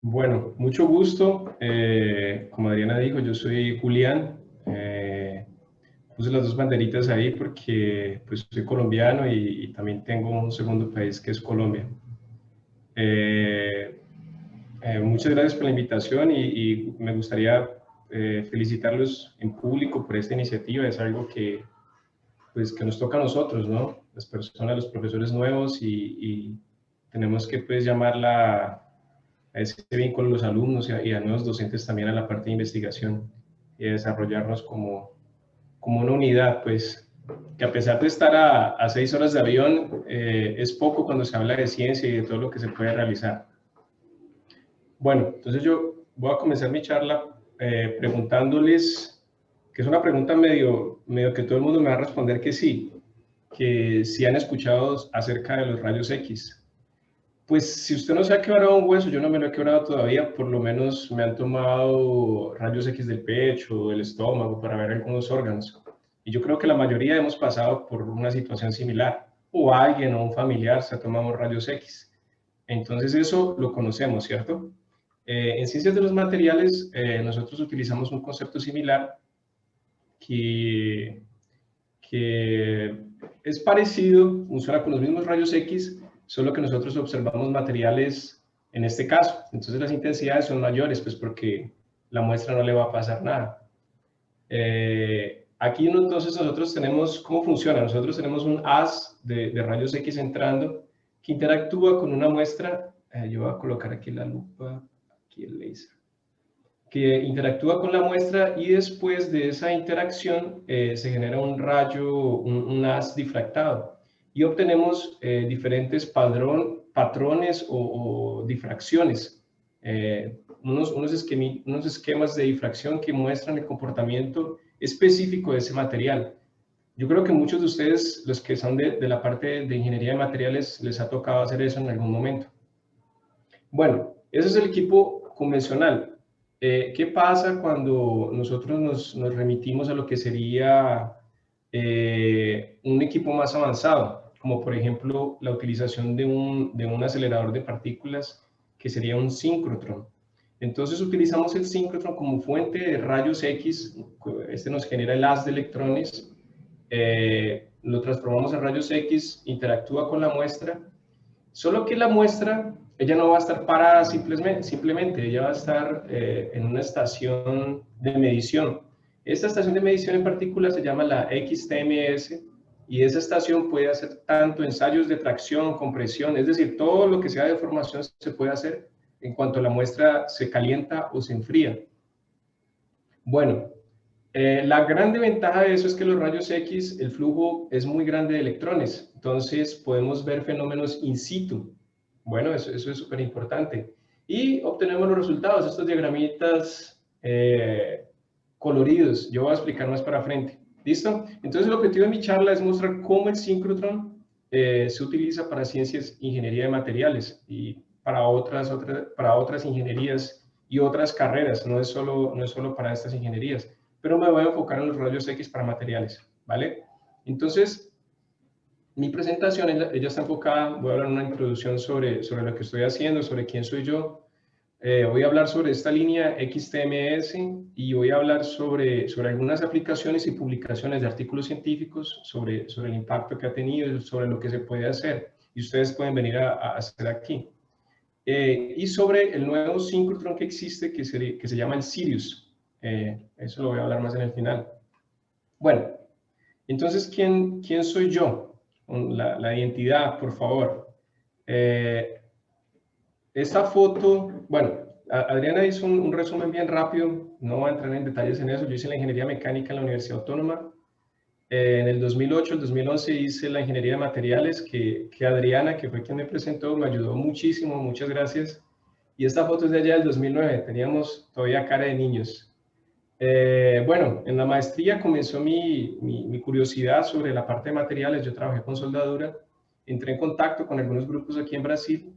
Bueno, mucho gusto. Como Adriana dijo, yo soy Julián. Puse las dos banderitas ahí porque pues, soy colombiano y también tengo un segundo país que es Colombia. Eh, Muchas gracias por la invitación y me gustaría felicitarlos en público por esta iniciativa. Es algo que nos toca a nosotros, ¿no? Las personas, los profesores nuevos y tenemos que pues llamarla a ese bien con los alumnos y a nuevos docentes también a la parte de investigación y a desarrollarnos como una unidad, pues que a pesar de estar a 6 horas de avión, es poco cuando se habla de ciencia y de todo lo que se puede realizar. Bueno, entonces yo voy a comenzar mi charla preguntándoles, que es una pregunta medio que todo el mundo me va a responder que sí han escuchado acerca de los rayos X. Pues si usted no se ha quebrado un hueso, yo no me lo he quebrado todavía, por lo menos me han tomado rayos X del pecho, del estómago, para ver algunos órganos. Y yo creo que la mayoría hemos pasado por una situación similar, o alguien o un familiar se ha tomado rayos X. Entonces eso lo conocemos, ¿cierto? En ciencias de los materiales, nosotros utilizamos un concepto similar que que es parecido, funciona con los mismos rayos X, solo que nosotros observamos materiales en este caso. Entonces las intensidades son mayores, pues porque la muestra no le va a pasar nada. Aquí entonces nosotros tenemos, ¿cómo funciona? Nosotros tenemos un haz de rayos X entrando que interactúa con una muestra. Yo voy a colocar aquí la lupa, aquí el láser, que interactúa con la muestra y después de esa interacción se genera un rayo, un haz difractado y obtenemos diferentes patrones o difracciones, unos esquemas de difracción que muestran el comportamiento específico de ese material. Yo creo que muchos de ustedes, los que son de la parte de ingeniería de materiales, les ha tocado hacer eso en algún momento. Bueno, ese es el equipo convencional. ¿Qué pasa cuando nosotros nos remitimos a lo que sería un equipo más avanzado? Como por ejemplo la utilización de un acelerador de partículas que sería un síncrotron. Entonces utilizamos el síncrotron como fuente de rayos X. Este nos genera el haz de electrones, lo transformamos en rayos X, interactúa con la muestra. Solo que la muestra, ella no va a estar parada simplemente, ella va a estar en una estación de medición. Esta estación de medición en particular se llama la XTMS y esa estación puede hacer tanto ensayos de tracción, compresión, es decir, todo lo que sea de formación se puede hacer en cuanto la muestra se calienta o se enfría. Bueno, la grande ventaja de eso es que los rayos X, el flujo es muy grande de electrones, entonces podemos ver fenómenos in situ. Bueno, eso es súper importante. Y obtenemos los resultados, estos diagramitas coloridos. Yo voy a explicar más para frente. ¿Listo? Entonces el objetivo de mi charla es mostrar cómo el síncrotron se utiliza para ciencias, ingeniería de materiales y para otras ingenierías y otras carreras, no es solo para estas ingenierías, pero me voy a enfocar en los rayos X para materiales, ¿vale? Entonces, mi presentación, ella está enfocada, voy a hablar una introducción sobre lo que estoy haciendo, sobre quién soy yo. Voy a hablar sobre esta línea XTMS y voy a hablar sobre algunas aplicaciones y publicaciones de artículos científicos, sobre el impacto que ha tenido, sobre lo que se puede hacer y ustedes pueden venir a hacer aquí. Y sobre el nuevo síncrotron que existe que se llama el Sirius. Eso lo voy a hablar más en el final. Bueno, entonces, ¿quién soy yo? La identidad, por favor. Esta foto, bueno, Adriana hizo un resumen bien rápido, no voy a entrar en detalles en eso. Yo hice la ingeniería mecánica en la Universidad Autónoma. En el 2008, el 2011 hice la ingeniería de materiales que Adriana, que fue quien me presentó, me ayudó muchísimo, muchas gracias. Y esta foto es de allá del 2009, teníamos todavía cara de niños. Bueno, en la maestría comenzó mi curiosidad sobre la parte de materiales. Yo trabajé con soldadura, entré en contacto con algunos grupos aquí en Brasil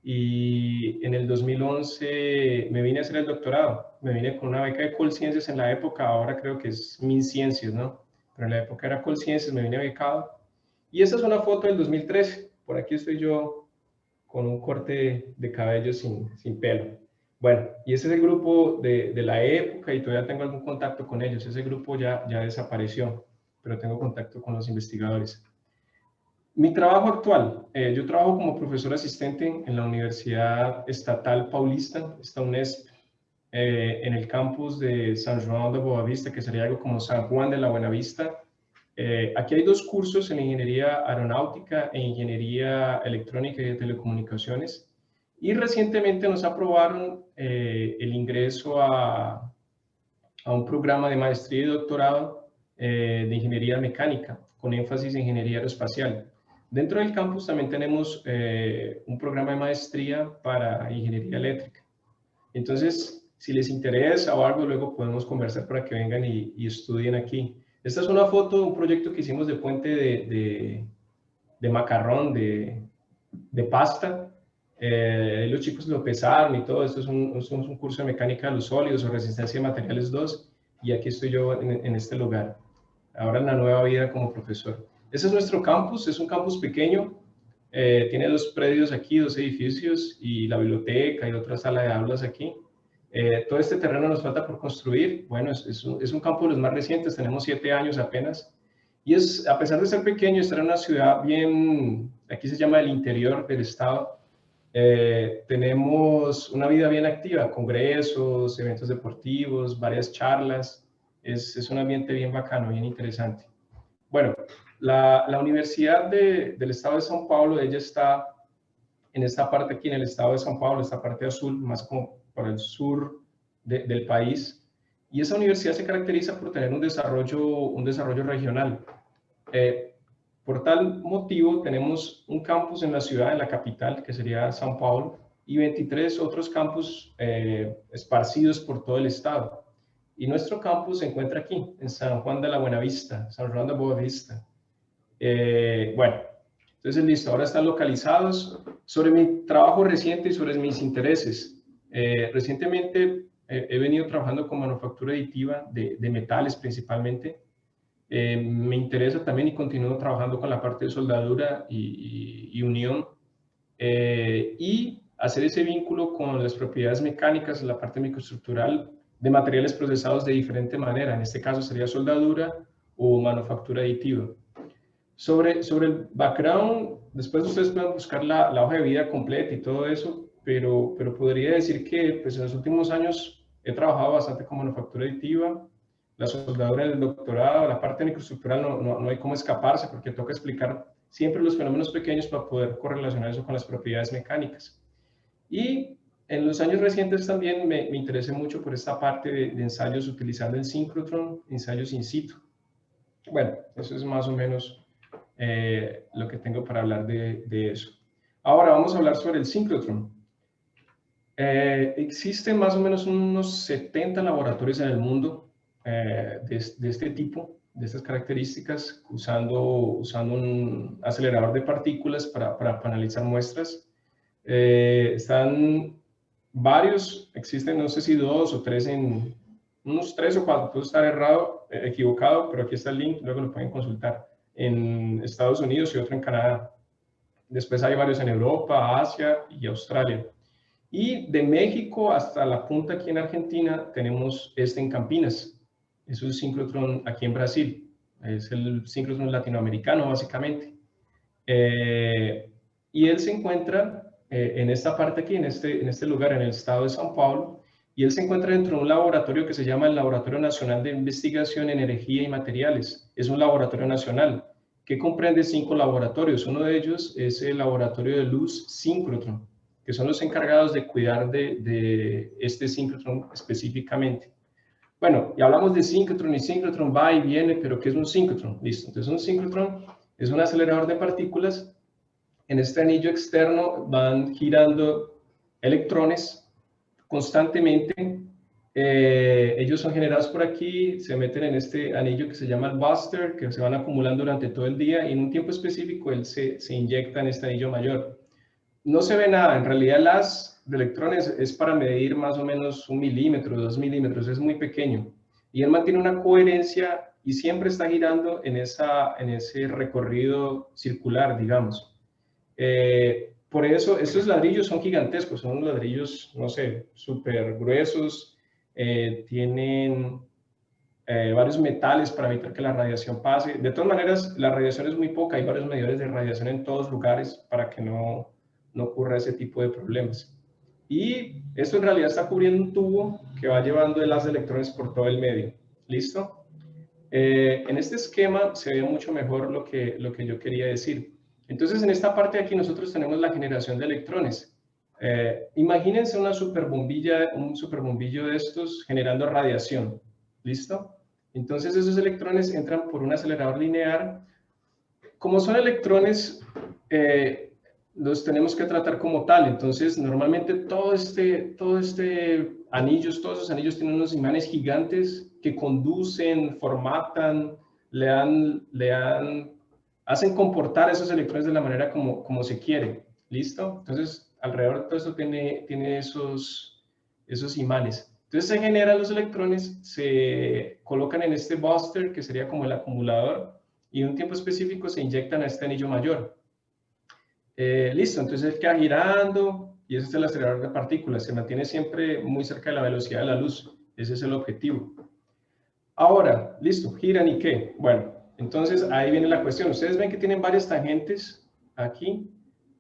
y en el 2011 me vine a hacer el doctorado. Me vine con una beca de Colciencias en la época, ahora creo que es MinCiencias, ¿no? Pero en la época era Colciencias, me vine becado. Y esa es una foto del 2013. Por aquí estoy yo con un corte de cabello sin pelo. Bueno, y ese es el grupo de la época y todavía tengo algún contacto con ellos. Ese grupo ya desapareció, pero tengo contacto con los investigadores. Mi trabajo actual, yo trabajo como profesor asistente en la Universidad Estatal Paulista, esta UNESP, en el campus de San Juan de Boavista, que sería algo como San Juan de la Buenavista. Aquí hay dos cursos en Ingeniería Aeronáutica e Ingeniería Electrónica y de Telecomunicaciones. Y recientemente nos aprobaron el ingreso a un programa de maestría y doctorado de Ingeniería Mecánica, con énfasis en Ingeniería Aeroespacial. Dentro del campus también tenemos un programa de maestría para Ingeniería Eléctrica. Entonces, si les interesa o algo, luego podemos conversar para que vengan y estudien aquí. Esta es una foto de un proyecto que hicimos de puente de macarrón, de pasta. Los chicos lo pesaron y todo. Esto es un curso de mecánica de los sólidos o resistencia de materiales 2. Y aquí estoy yo en este lugar, ahora en la nueva vida como profesor. Ese es nuestro campus, es un campus pequeño. Tiene 2 predios aquí, 2 edificios y la biblioteca y otra sala de aulas aquí. Todo este terreno nos falta por construir. Bueno, es un campo de los más recientes, tenemos 7 años apenas. Y a pesar de ser pequeño, estar en una ciudad bien, aquí se llama el interior del estado, tenemos una vida bien activa, congresos, eventos deportivos, varias charlas. Es un ambiente bien bacano, bien interesante. Bueno, la Universidad del Estado de São Paulo, ella está en esta parte aquí, en el Estado de São Paulo, esta parte azul, más como para el sur del país. Y esa universidad se caracteriza por tener un desarrollo regional. Por tal motivo, tenemos un campus en la ciudad, en la capital, que sería São Paulo, y 23 otros campus esparcidos por todo el estado. Y nuestro campus se encuentra aquí, en San Juan de la Buenavista, San Juan de Boa Vista. Bueno, entonces listo, ahora están localizados. Sobre mi trabajo reciente y sobre mis intereses. Recientemente he venido trabajando con manufactura aditiva de metales principalmente. Me interesa también y continúo trabajando con la parte de soldadura y unión y hacer ese vínculo con las propiedades mecánicas, la parte microestructural de materiales procesados de diferente manera. En este caso sería soldadura o manufactura aditiva. Sobre el background, después ustedes pueden buscar la hoja de vida completa y todo eso, pero podría decir que pues, en los últimos años he trabajado bastante con manufactura aditiva, la soldadura del doctorado, la parte microestructural no hay cómo escaparse porque toca explicar siempre los fenómenos pequeños para poder correlacionar eso con las propiedades mecánicas. Y en los años recientes también me interesé mucho por esta parte de ensayos utilizando el síncrotron, ensayos in situ. Bueno, eso es más o menos lo que tengo para hablar de eso. Ahora vamos a hablar sobre el síncrotron. Existen más o menos unos 70 laboratorios en el mundo de este tipo, de estas características, usando un acelerador de partículas para analizar muestras. Están varios, existen no sé si 2 o 3 unos 3 o 4, puedo estar equivocado, pero aquí está el link, luego lo pueden consultar, en Estados Unidos y otro en Canadá. Después hay varios en Europa, Asia y Australia. Y de México hasta la punta aquí en Argentina tenemos este en Campinas. Es un síncrotron aquí en Brasil. Es el síncrotron latinoamericano básicamente. Y él se encuentra en esta parte aquí, en este lugar, en el estado de São Paulo. Y él se encuentra dentro de un laboratorio que se llama el Laboratorio Nacional de Investigación en Energía y Materiales. Es un laboratorio nacional que comprende 5 laboratorios. Uno de ellos es el Laboratorio de Luz Síncrotron, que son los encargados de cuidar de este síncrotron específicamente. Bueno, y hablamos de síncrotron y síncrotron va y viene, pero ¿qué es un síncrotron? Listo, entonces un síncrotron es un acelerador de partículas. En este anillo externo van girando electrones constantemente. Ellos son generados por aquí, se meten en este anillo que se llama el buster, que se van acumulando durante todo el día y en un tiempo específico él se inyecta en este anillo mayor. No se ve nada, en realidad las de electrones es para medir más o menos 1 milímetro, 2 milímetros, es muy pequeño. Y él mantiene una coherencia y siempre está girando en ese recorrido circular, digamos. Por eso, estos ladrillos son gigantescos, son ladrillos, no sé, súper gruesos, tienen varios metales para evitar que la radiación pase. De todas maneras, la radiación es muy poca, hay varios medidores de radiación en todos lugares para que no ocurra ese tipo de problemas. Y esto en realidad está cubriendo un tubo que va llevando el haz de electrones por todo el medio. ¿Listo? En este esquema se ve mucho mejor lo que yo quería decir. Entonces, en esta parte de aquí nosotros tenemos la generación de electrones. Imagínense una superbombilla, un superbombillo de estos generando radiación. ¿Listo? Entonces, esos electrones entran por un acelerador lineal. Como son electrones, los tenemos que tratar como tal. Entonces, normalmente todos esos anillos tienen unos imanes gigantes que conducen, formatan, hacen comportar esos electrones de la manera como se quiere. ¿Listo? Entonces, alrededor de todo esto tiene esos imanes. Entonces se generan los electrones, se colocan en este booster, que sería como el acumulador, y en un tiempo específico se inyectan a este anillo mayor. Listo, entonces queda girando y ese es el acelerador de partículas, se mantiene siempre muy cerca de la velocidad de la luz, ese es el objetivo. Ahora, listo, giran y qué. Bueno, entonces ahí viene la cuestión, ustedes ven que tienen varias tangentes aquí,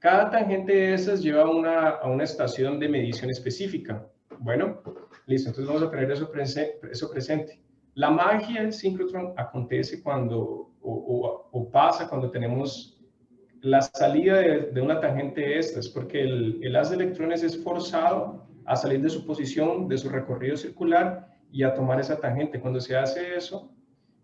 cada tangente de esas lleva a una estación de medición específica. Bueno, listo, entonces vamos a tener eso presente. La magia del síncrotron acontece cuando, o pasa cuando tenemos la salida de una tangente de estas, porque el haz de electrones es forzado a salir de su posición, de su recorrido circular y a tomar esa tangente. Cuando se hace eso,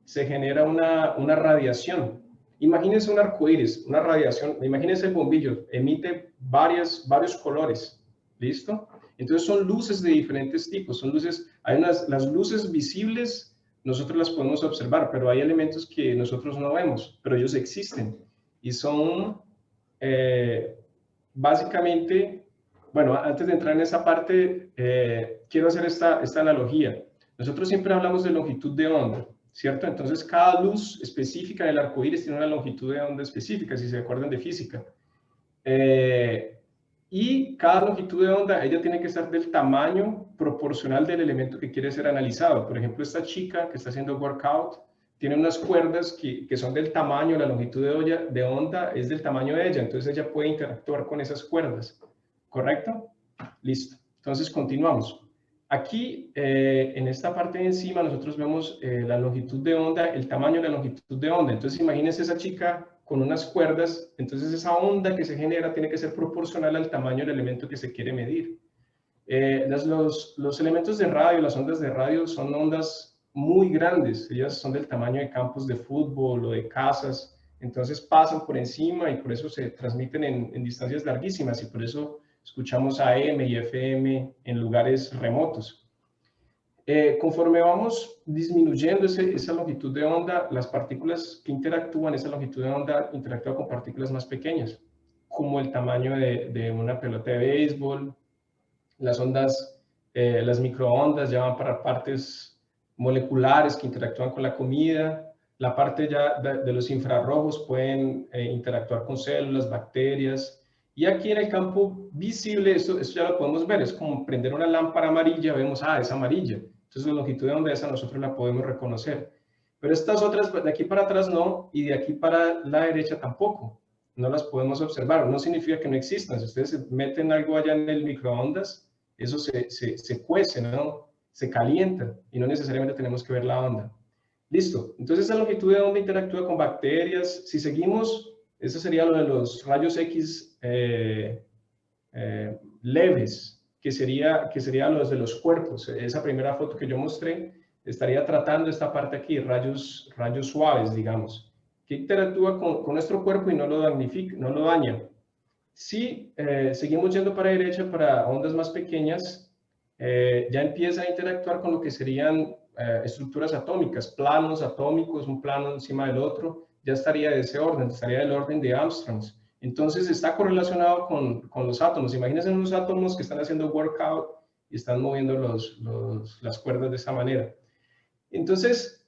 se genera una radiación. Imagínense un arcoíris, una radiación, imagínense el bombillo, emite varios colores, ¿listo? Entonces son luces de diferentes tipos, son luces, las luces visibles nosotros las podemos observar, pero hay elementos que nosotros no vemos, pero ellos existen y son básicamente, bueno, antes de entrar en esa parte, quiero hacer esta analogía. Nosotros siempre hablamos de longitud de onda, ¿cierto? Entonces, cada luz específica del arco iris tiene una longitud de onda específica, si se acuerdan de física. Y cada longitud de onda, ella tiene que estar del tamaño proporcional del elemento que quiere ser analizado. Por ejemplo, esta chica que está haciendo workout tiene unas cuerdas que son del tamaño, la longitud de onda es del tamaño de ella, entonces ella puede interactuar con esas cuerdas, ¿correcto? Listo. Entonces, continuamos. Aquí, en esta parte de encima, nosotros vemos la longitud de onda, el tamaño de la longitud de onda. Entonces, imagínense esa chica con unas cuerdas, entonces esa onda que se genera tiene que ser proporcional al tamaño del elemento que se quiere medir. Los elementos de radio, las ondas de radio, son ondas muy grandes, ellas son del tamaño de campos de fútbol o de casas, entonces pasan por encima y por eso se transmiten en distancias larguísimas y por eso escuchamos AM y FM en lugares remotos. Conforme vamos disminuyendo esa longitud de onda, las partículas que interactúan, esa longitud de onda interactúa con partículas más pequeñas, como el tamaño de una pelota de béisbol. Las ondas, las microondas ya van para partes moleculares que interactúan con la comida. La parte ya de los infrarrojos pueden interactuar con células, bacterias. Y aquí en el campo visible, esto ya lo podemos ver, es como prender una lámpara amarilla, vemos, es amarilla. Entonces la longitud de onda esa nosotros la podemos reconocer. Pero estas otras, de aquí para atrás no, y de aquí para la derecha tampoco. No las podemos observar. No significa que no existan. Si ustedes meten algo allá en el microondas, eso se cuece, ¿no? Se calienta y no necesariamente tenemos que ver la onda. Listo. Entonces esa longitud de onda interactúa con bacterias. Si seguimos, eso sería lo de los rayos X leves, que sería los de los cuerpos. Esa primera foto que yo mostré estaría tratando esta parte aquí, rayos suaves, digamos, que interactúa con nuestro cuerpo y no lo daña. Si seguimos yendo para la derecha, para ondas más pequeñas, ya empieza a interactuar con lo que serían estructuras atómicas, planos atómicos, un plano encima del otro, ya estaría de ese orden, estaría del orden de Armstrongs. Entonces está correlacionado con los átomos. Imagínense unos átomos que están haciendo workout y están moviendo las cuerdas de esa manera. Entonces,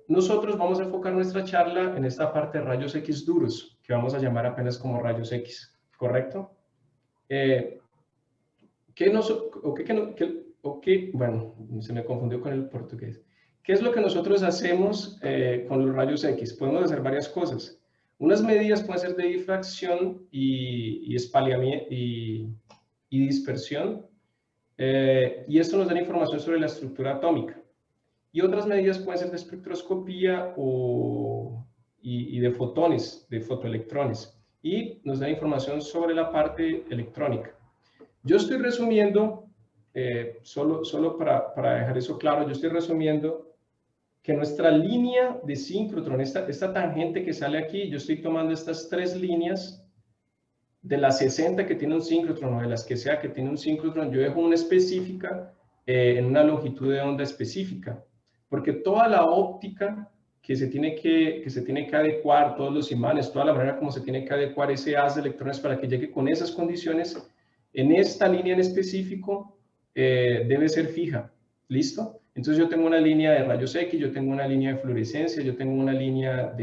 nosotros vamos a enfocar nuestra charla en esta parte de rayos X duros, que vamos a llamar apenas como rayos X. ¿correcto? Bueno, se me confundió con el portugués. ¿Qué es lo que nosotros hacemos con los rayos X? Podemos hacer varias cosas. Unas medidas pueden ser de difracción y espaliamiento y dispersión, y esto nos da información sobre la estructura atómica. Y otras medidas pueden ser de espectroscopía y de fotones, de fotoelectrones, y nos da información sobre la parte electrónica. Yo estoy resumiendo, solo para dejar eso claro, yo estoy resumiendo que nuestra línea de síncrotron, esta tangente que sale aquí, yo estoy tomando estas 3 líneas de las 60 que tiene un síncrotron o de las que sea que tiene un síncrotron, yo dejo una específica en una longitud de onda específica, porque toda la óptica que se tiene que adecuar, todos los imanes, toda la manera como se tiene que adecuar ese haz de electrones para que llegue con esas condiciones, en esta línea en específico debe ser fija. ¿Listo? Entonces yo tengo una línea de rayos X, yo tengo una línea de fluorescencia, yo tengo una línea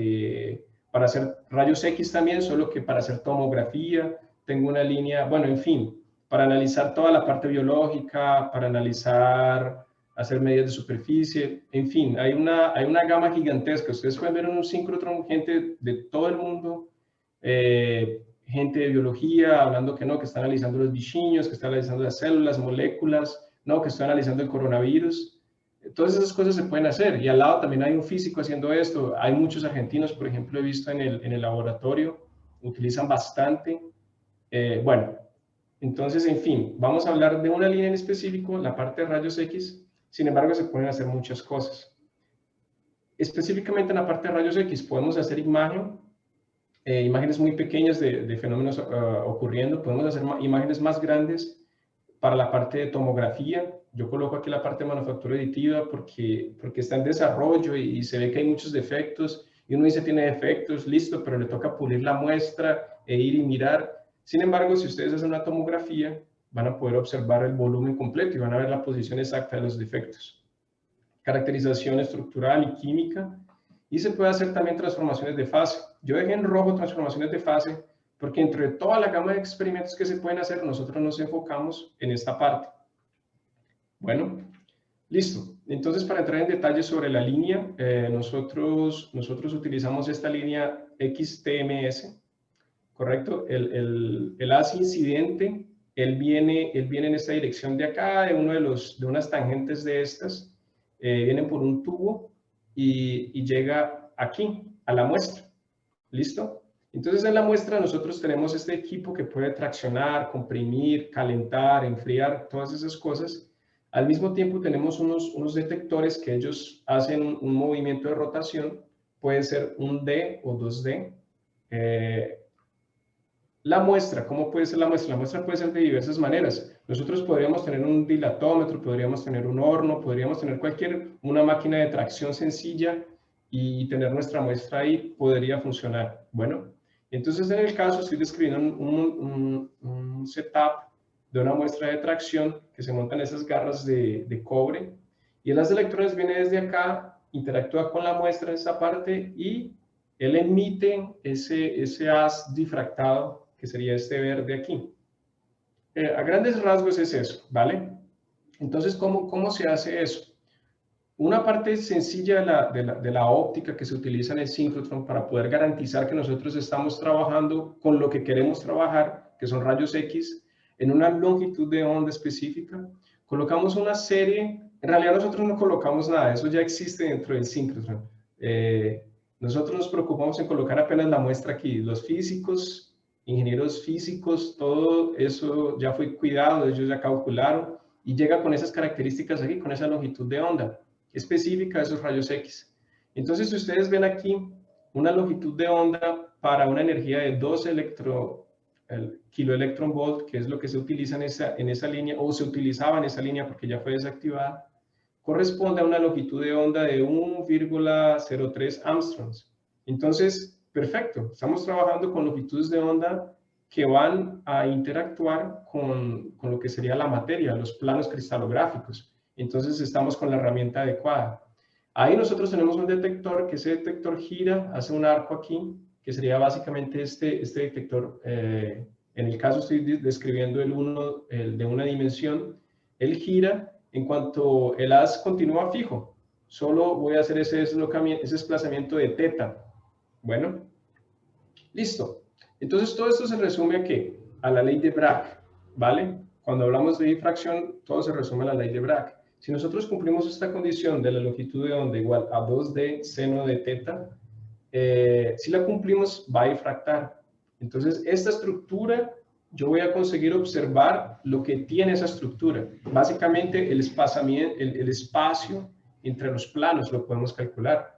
para hacer rayos X también, solo que para hacer tomografía, tengo una línea, bueno, en fin, para analizar toda la parte biológica, para hacer medidas de superficie, en fin, hay una gama gigantesca. Ustedes pueden ver en un síncrotron gente de todo el mundo, gente de biología hablando que no, que está analizando los bichiños, que está analizando las células, moléculas, no, que está analizando el coronavirus. Todas esas cosas se pueden hacer, y al lado también hay un físico haciendo esto. Hay muchos argentinos, por ejemplo, he visto en el laboratorio, utilizan bastante. Bueno, entonces, en fin, vamos a hablar de una línea en específico, la parte de rayos X. Sin embargo, se pueden hacer muchas cosas. Específicamente en la parte de rayos X podemos hacer imágenes muy pequeñas de fenómenos ocurriendo. Podemos hacer imágenes más grandes para la parte de tomografía. Yo coloco aquí la parte de manufactura aditiva porque está en desarrollo y se ve que hay muchos defectos, y uno dice tiene defectos, listo, pero le toca pulir la muestra e ir y mirar. Sin embargo, si ustedes hacen una tomografía, van a poder observar el volumen completo y van a ver la posición exacta de los defectos. Caracterización estructural y química, y se puede hacer también transformaciones de fase. Yo dejé en rojo transformaciones de fase porque entre toda la gama de experimentos que se pueden hacer, nosotros nos enfocamos en esta parte. Bueno, listo. Entonces, para entrar en detalles sobre la línea, nosotros utilizamos esta línea XTMS, ¿correcto? El haz incidente, él viene en esta dirección de acá, de unas tangentes de estas, vienen por un tubo y llega aquí, a la muestra. ¿Listo? Entonces en la muestra nosotros tenemos este equipo que puede traccionar, comprimir, calentar, enfriar, todas esas cosas. Al mismo tiempo tenemos unos detectores que ellos hacen un movimiento de rotación, puede ser un D o 2D. La muestra, ¿cómo puede ser la muestra? La muestra puede ser de diversas maneras. Nosotros podríamos tener un dilatómetro, podríamos tener un horno, podríamos tener una máquina de tracción sencilla y tener nuestra muestra ahí, podría funcionar. Bueno, entonces en el caso estoy describiendo un setup de una muestra de tracción que se montan esas garras de cobre, y el haz de electrones viene desde acá, interactúa con la muestra en esta parte y él emite ese haz difractado, que sería este verde aquí. A grandes rasgos es eso, ¿vale? Entonces, ¿cómo se hace eso? Una parte sencilla de la óptica que se utiliza en el síncrotron para poder garantizar que nosotros estamos trabajando con lo que queremos trabajar, que son rayos X, en una longitud de onda específica. Colocamos una serie, en realidad nosotros no colocamos nada, eso ya existe dentro del síncrotron. Nosotros nos preocupamos en colocar apenas la muestra aquí. Los físicos, ingenieros físicos, todo eso ya fue cuidado, ellos ya calcularon y llega con esas características aquí, con esa longitud de onda específica de esos rayos X. Entonces, si ustedes ven aquí una longitud de onda para una energía de 12 kiloelectronvolt, que es lo que se utiliza en esa línea, o se utilizaba en esa línea porque ya fue desactivada, corresponde a una longitud de onda de 1,03 Armstrongs. Entonces, perfecto, estamos trabajando con longitudes de onda que van a interactuar con lo que sería la materia, los planos cristalográficos. Entonces, estamos con la herramienta adecuada. Ahí nosotros tenemos un detector, que ese detector gira, hace un arco aquí, que sería básicamente este detector En el caso estoy describiendo el de una dimensión, él gira en cuanto el haz continúa fijo. Solo voy a hacer ese desplazamiento de teta. Bueno, listo. Entonces todo esto se resume a ¿qué? A la ley de Bragg, ¿vale? Cuando hablamos de difracción, todo se resume a la ley de Bragg. Si nosotros cumplimos esta condición de la longitud de onda igual a 2D seno de teta, si la cumplimos va a difractar. Entonces esta estructura yo voy a conseguir observar lo que tiene esa estructura. Básicamente el espacio entre los planos lo podemos calcular.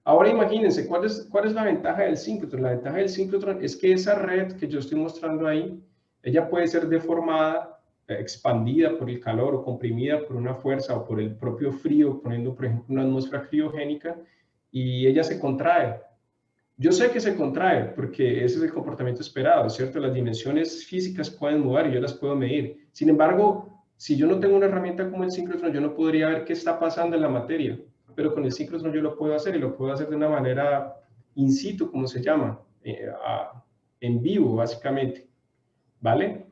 Ahora imagínense, ¿cuál es la ventaja del síncrotron? La ventaja del síncrotron es que esa red que yo estoy mostrando ahí, ella puede ser deformada, expandida por el calor o comprimida por una fuerza o por el propio frío, poniendo por ejemplo una atmósfera criogénica, y ella se contrae. Yo sé que se contrae porque ese es el comportamiento esperado, ¿cierto? Las dimensiones físicas pueden mudar y yo las puedo medir. Sin embargo, si yo no tengo una herramienta como el síncrotron, yo no podría ver qué está pasando en la materia. Pero con el síncrotron yo lo puedo hacer y lo puedo hacer de una manera in situ, como se llama, en vivo, básicamente. ¿Vale?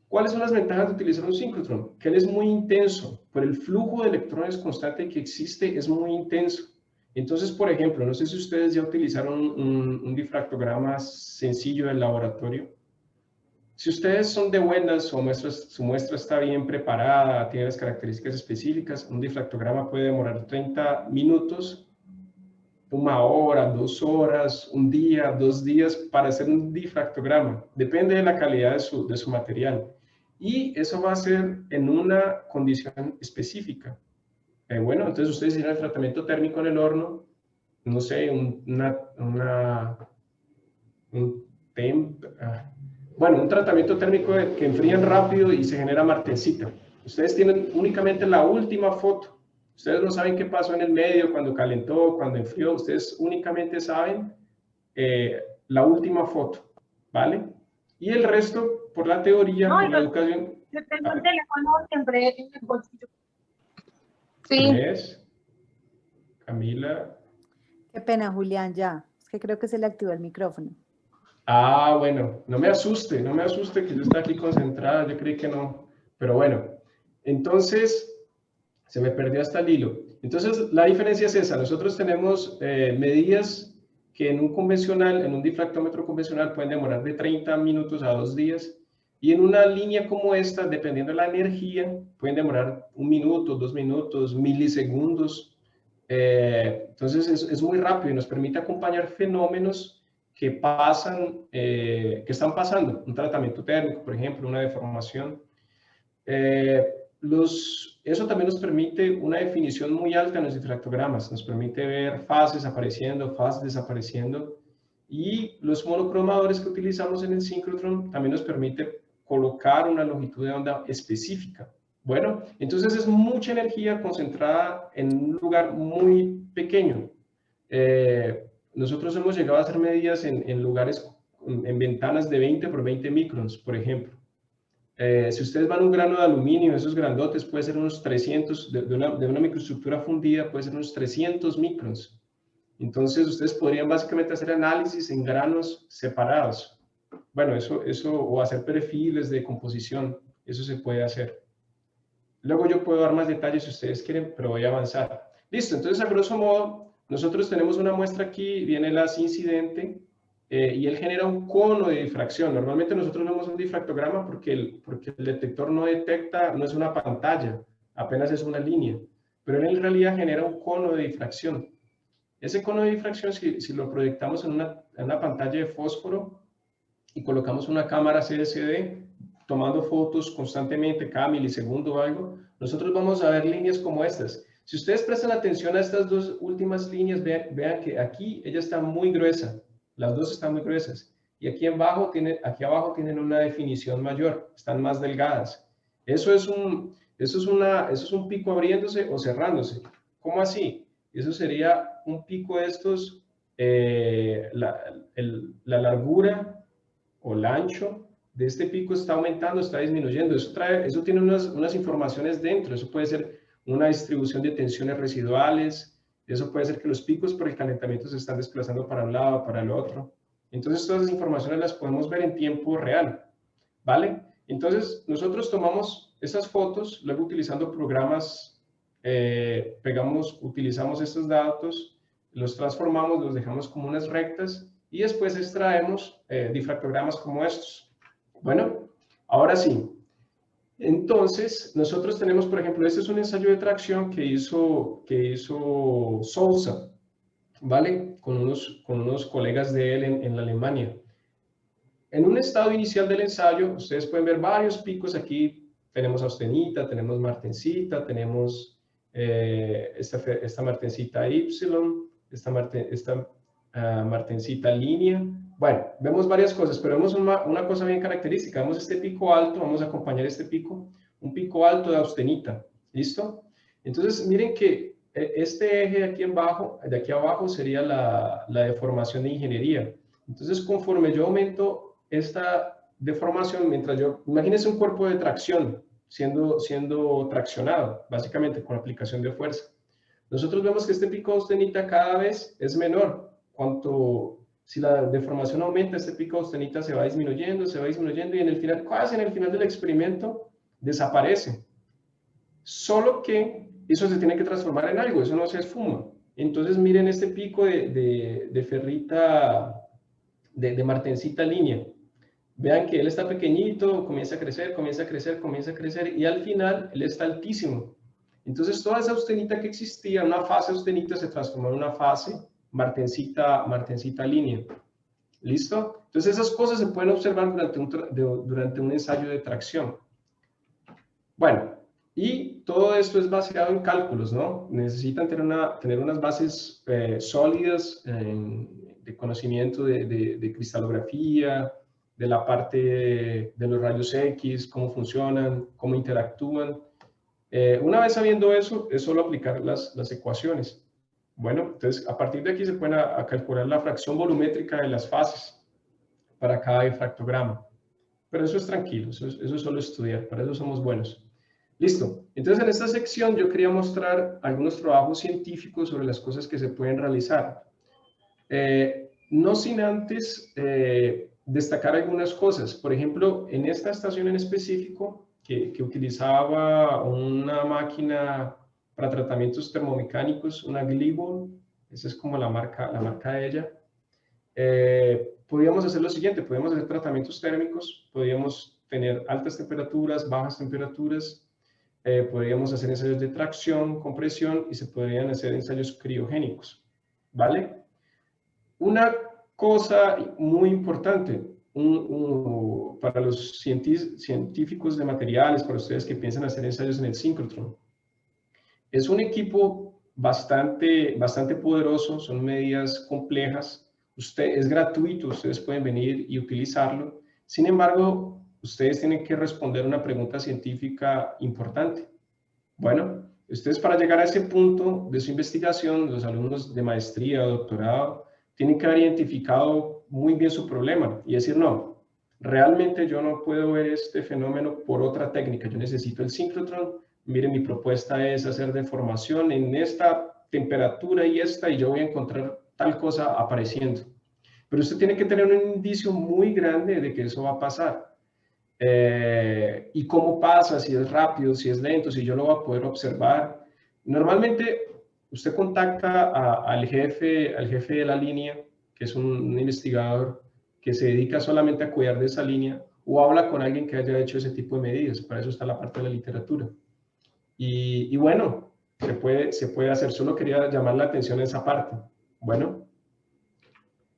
¿Cuáles son las ventajas de utilizar un síncrotron? Que él es muy intenso. Por el flujo de electrones constante que existe, es muy intenso. Entonces, por ejemplo, no sé si ustedes ya utilizaron un difractograma sencillo del laboratorio. Si ustedes son de buenas o su muestra está bien preparada, tiene las características específicas, un difractograma puede demorar 30 minutos, una hora, 2 horas, un día, 2 días para hacer un difractograma. Depende de la calidad de su material. Y eso va a ser en una condición específica. Bueno, entonces ustedes hicieron el tratamiento térmico en el horno, no sé, un tratamiento térmico que enfrían rápido y se genera martensita. Ustedes tienen únicamente la última foto. Ustedes no saben qué pasó en el medio, cuando calentó, cuando enfrió. Ustedes únicamente saben la última foto, ¿vale? Y el resto, por la teoría, no, por la educación... Yo tengo el teléfono siempre en el bolsillo. Sí. ¿Ves? Camila. Qué pena, Julián, ya. Es que creo que se le activó el micrófono. Ah, bueno, no me asuste que yo esté aquí concentrada, yo creí que no. Pero bueno, entonces se me perdió hasta el hilo. Entonces la diferencia es esa, nosotros tenemos medidas que en un difractómetro convencional pueden demorar de 30 minutos a 2 días, y en una línea como esta, dependiendo de la energía, pueden demorar 1 minuto, 2 minutos, milisegundos. Entonces es muy rápido y nos permite acompañar fenómenos que están pasando, un tratamiento térmico, por ejemplo, una deformación. Eso también nos permite una definición muy alta en los difractogramas, nos permite ver fases apareciendo, fases desapareciendo, y los monocromadores que utilizamos en el síncrotron también nos permite colocar una longitud de onda específica. Bueno, entonces es mucha energía concentrada en un lugar muy pequeño. Nosotros hemos llegado a hacer medidas en lugares, en ventanas de 20 por 20 microns, por ejemplo. Si ustedes van a un grano de aluminio, esos grandotes, puede ser unos 300, de una microestructura fundida, puede ser unos 300 microns. Entonces, ustedes podrían básicamente hacer análisis en granos separados. Bueno, o hacer perfiles de composición, eso se puede hacer. Luego yo puedo dar más detalles si ustedes quieren, pero voy a avanzar. Listo, entonces a grosso modo, nosotros tenemos una muestra aquí, viene el haz incidente, y él genera un cono de difracción. Normalmente nosotros vemos un difractograma porque el detector no detecta, no es una pantalla, apenas es una línea, pero él en realidad genera un cono de difracción. Ese cono de difracción, si lo proyectamos en una pantalla de fósforo y colocamos una cámara CSD, tomando fotos constantemente, cada milisegundo o algo, nosotros vamos a ver líneas como estas. Si ustedes prestan atención a estas dos últimas líneas, vean que aquí ella está muy gruesa, las dos están muy gruesas, y aquí abajo tienen una definición mayor, están más delgadas. Eso es un pico abriéndose o cerrándose. ¿Cómo así? Eso sería un pico de estos, la largura o el ancho de este pico está aumentando, está disminuyendo. Eso tiene unas informaciones dentro. Eso puede ser una distribución de tensiones residuales. Eso puede ser que los picos por el calentamiento se están desplazando para un lado, para el otro. Entonces, todas esas informaciones las podemos ver en tiempo real, ¿vale? Entonces, nosotros tomamos esas fotos, luego utilizando programas, utilizamos estos datos, los transformamos, los dejamos como unas rectas y después extraemos difractogramas como estos. Bueno, ahora sí. Entonces, nosotros tenemos, por ejemplo, este es un ensayo de tracción que hizo Sousa, ¿vale? Con unos colegas de él en Alemania. En un estado inicial del ensayo, ustedes pueden ver varios picos aquí. Tenemos austenita, tenemos martensita, tenemos esta martensita Y, esta martensita línea. Bueno, vemos varias cosas, pero vemos una cosa bien característica. Vemos este pico alto, vamos a acompañar este pico, un pico alto de austenita. ¿Listo? Entonces, miren que este eje de aquí abajo sería la deformación de ingeniería. Entonces, conforme yo aumento esta deformación, imagínense un cuerpo de tracción siendo traccionado, básicamente con aplicación de fuerza. Nosotros vemos que este pico de austenita cada vez es menor. Si la deformación aumenta, este pico de austenita se va disminuyendo y en el final, casi en el final del experimento, desaparece. Solo que eso se tiene que transformar en algo, eso no se esfuma. Entonces miren este pico de ferrita, de martensita línea. Vean que él está pequeñito, comienza a crecer y al final él está altísimo. Entonces toda esa austenita que existía, una fase austenita se transformó en una fase martensita línea. ¿Listo? Entonces esas cosas se pueden observar durante un ensayo de tracción. Bueno, y todo esto es baseado en cálculos, ¿no? Necesitan tener unas bases sólidas de conocimiento de cristalografía, de la parte de los rayos X, cómo funcionan, cómo interactúan. Una vez sabiendo eso, es solo aplicar las ecuaciones. Bueno, entonces a partir de aquí se pueden calcular la fracción volumétrica de las fases para cada difractograma. Pero eso es tranquilo, eso es solo estudiar, para eso somos buenos. Listo, entonces en esta sección yo quería mostrar algunos trabajos científicos sobre las cosas que se pueden realizar. No sin antes destacar algunas cosas. Por ejemplo, en esta estación en específico, que utilizaba una máquina para tratamientos termomecánicos, una Glibon, esa es como la marca de ella, podíamos hacer lo siguiente, podíamos hacer tratamientos térmicos, podíamos tener altas temperaturas, bajas temperaturas, podríamos hacer ensayos de tracción, compresión y se podrían hacer ensayos criogénicos, ¿vale? Una cosa muy importante para los científicos de materiales, para ustedes que piensan hacer ensayos en el síncrotron, es un equipo bastante poderoso, son medidas complejas, es gratuito, ustedes pueden venir y utilizarlo, sin embargo, ustedes tienen que responder una pregunta científica importante. Bueno, ustedes para llegar a ese punto de su investigación, los alumnos de maestría o doctorado, tienen que haber identificado muy bien su problema y decir, no, realmente yo no puedo ver este fenómeno por otra técnica, yo necesito el síncrotron, miren, mi propuesta es hacer deformación en esta temperatura y yo voy a encontrar tal cosa apareciendo. Pero usted tiene que tener un indicio muy grande de que eso va a pasar. Y cómo pasa, si es rápido, si es lento, si yo lo voy a poder observar. Normalmente usted contacta al jefe de la línea, que es un investigador que se dedica solamente a cuidar de esa línea, o habla con alguien que haya hecho ese tipo de medidas. Para eso está la parte de la literatura. Y bueno, se puede hacer. Solo quería llamar la atención a esa parte. Bueno,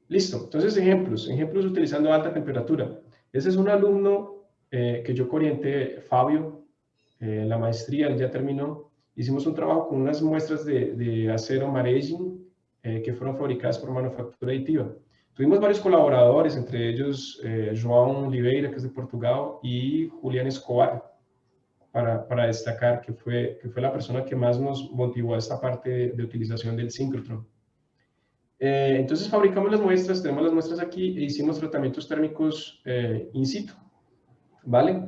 listo. Entonces, ejemplos utilizando alta temperatura. Ese es un alumno que yo orienté, Fabio, la maestría, él ya terminó. Hicimos un trabajo con unas muestras de acero Maregin que fueron fabricadas por manufactura aditiva. Tuvimos varios colaboradores, entre ellos João Oliveira, que es de Portugal, y Julián Escobar, para destacar, que fue la persona que más nos motivó a esta parte de utilización del síncrotron. Entonces fabricamos las muestras, tenemos las muestras aquí e hicimos tratamientos térmicos in situ, ¿vale?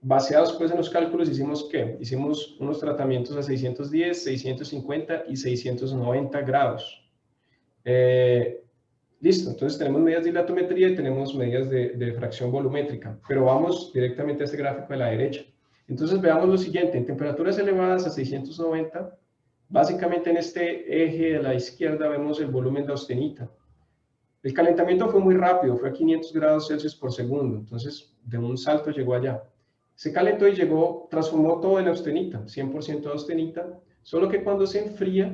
Baseados pues en los cálculos, hicimos unos tratamientos a 610, 650 y 690 grados. Listo, entonces tenemos medidas de dilatometría y tenemos medidas de fracción volumétrica, pero vamos directamente a este gráfico de la derecha. Entonces veamos lo siguiente, en temperaturas elevadas a 690, básicamente en este eje de la izquierda vemos el volumen de austenita. El calentamiento fue muy rápido, fue a 500 grados Celsius por segundo, entonces de un salto llegó allá. Se calentó y llegó, transformó todo en austenita, 100% de austenita, solo que cuando se enfría,